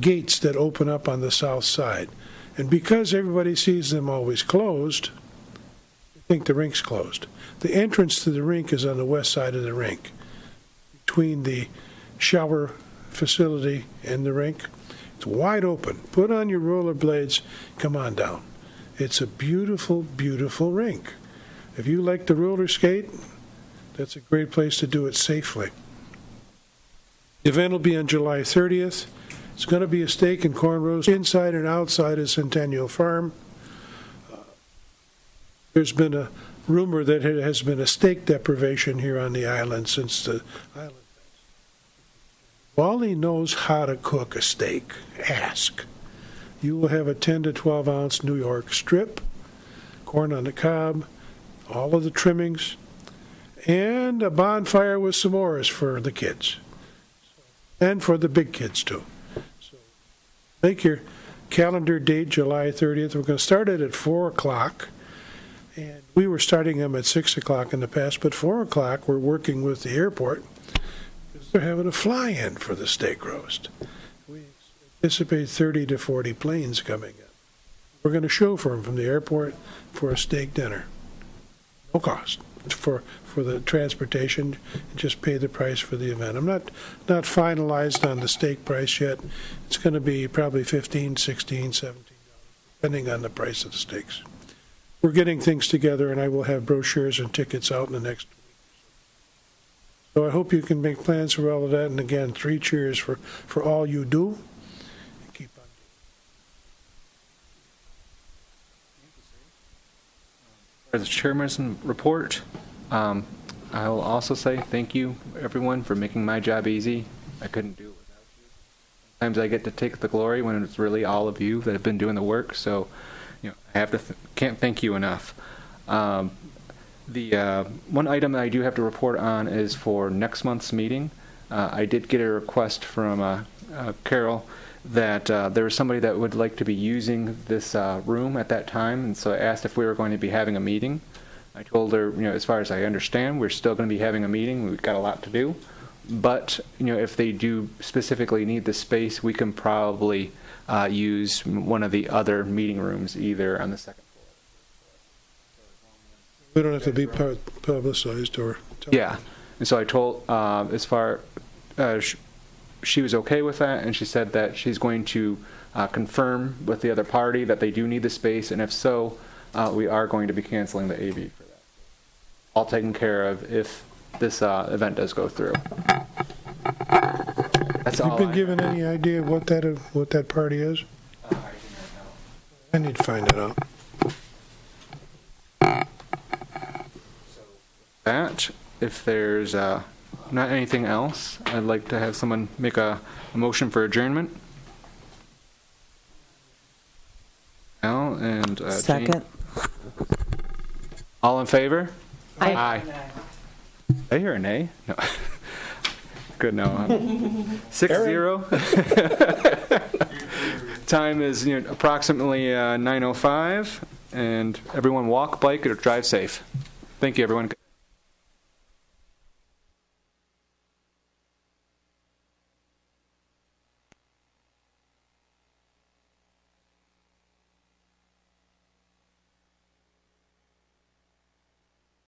gates that open up on the south side. And because everybody sees them always closed, I think the rink's closed. The entrance to the rink is on the west side of the rink, between the shower facility and the rink. It's wide open. Put on your rollerblades, come on down. It's a beautiful, beautiful rink. If you like to roller skate, that's a great place to do it safely. The event will be on July 30th. It's going to be a steak and corn roast inside and outside of Centennial Farm. There's been a rumor that it has been a steak deprivation here on the island since the island. Wally knows how to cook a steak. Ask. You will have a 10 to 12 ounce New York strip, corn on the cob, all of the trimmings, and a bonfire with s'mores for the kids, and for the big kids too. So make your calendar date July 30th. We're going to start it at 4 o'clock, and we were starting them at 6 o'clock in the past, but 4 o'clock we're working with the airport because they're having a fly-in for the steak roast. We anticipate 30 to 40 planes coming in. We're going to chauffeur them from the airport for a steak dinner. No cost for the transportation. Just pay the price for the event. I'm not finalized on the steak price yet. It's going to be probably $15, $16, $17, depending on the price of the steaks. We're getting things together, and I will have brochures and tickets out in the next week. So I hope you can make plans for all of that. And again, 3 cheers for all you do. Keep on doing. For the chairman's report, I will also say thank you, everyone, for making my job easy. I couldn't do it without you. Sometimes I get to take the glory when it's really all of you that have been doing the work. So, I have to can't thank you enough. The one item that I do have to report on is for next month's meeting. I did get a request from Carol that there was somebody that would like to be using this room at that time, and so I asked if we were going to be having a meeting. I told her, as far as I understand, we're still going to be having a meeting. We've got a lot to do. But, if they do specifically need the space, we can probably use one of the other meeting rooms, either on the second floor. We don't have to be publicized or... Yeah. And so I told, as far as she was okay with that, and she said that she's going to confirm with the other party that they do need the space, and if so, we are going to be canceling the AV for that. All taken care of if this event does go through. That's all. You've been given any idea what that party is? I need to find that out. That, if there's not anything else, I'd like to have someone make a motion for adjournment. Al and Second. Jane. All in favor? Aye. Aye. Did I hear a nay? No. Good, no. 6-0. Time is approximately 9:05, and everyone walk, bike, or drive safe. Thank you, everyone.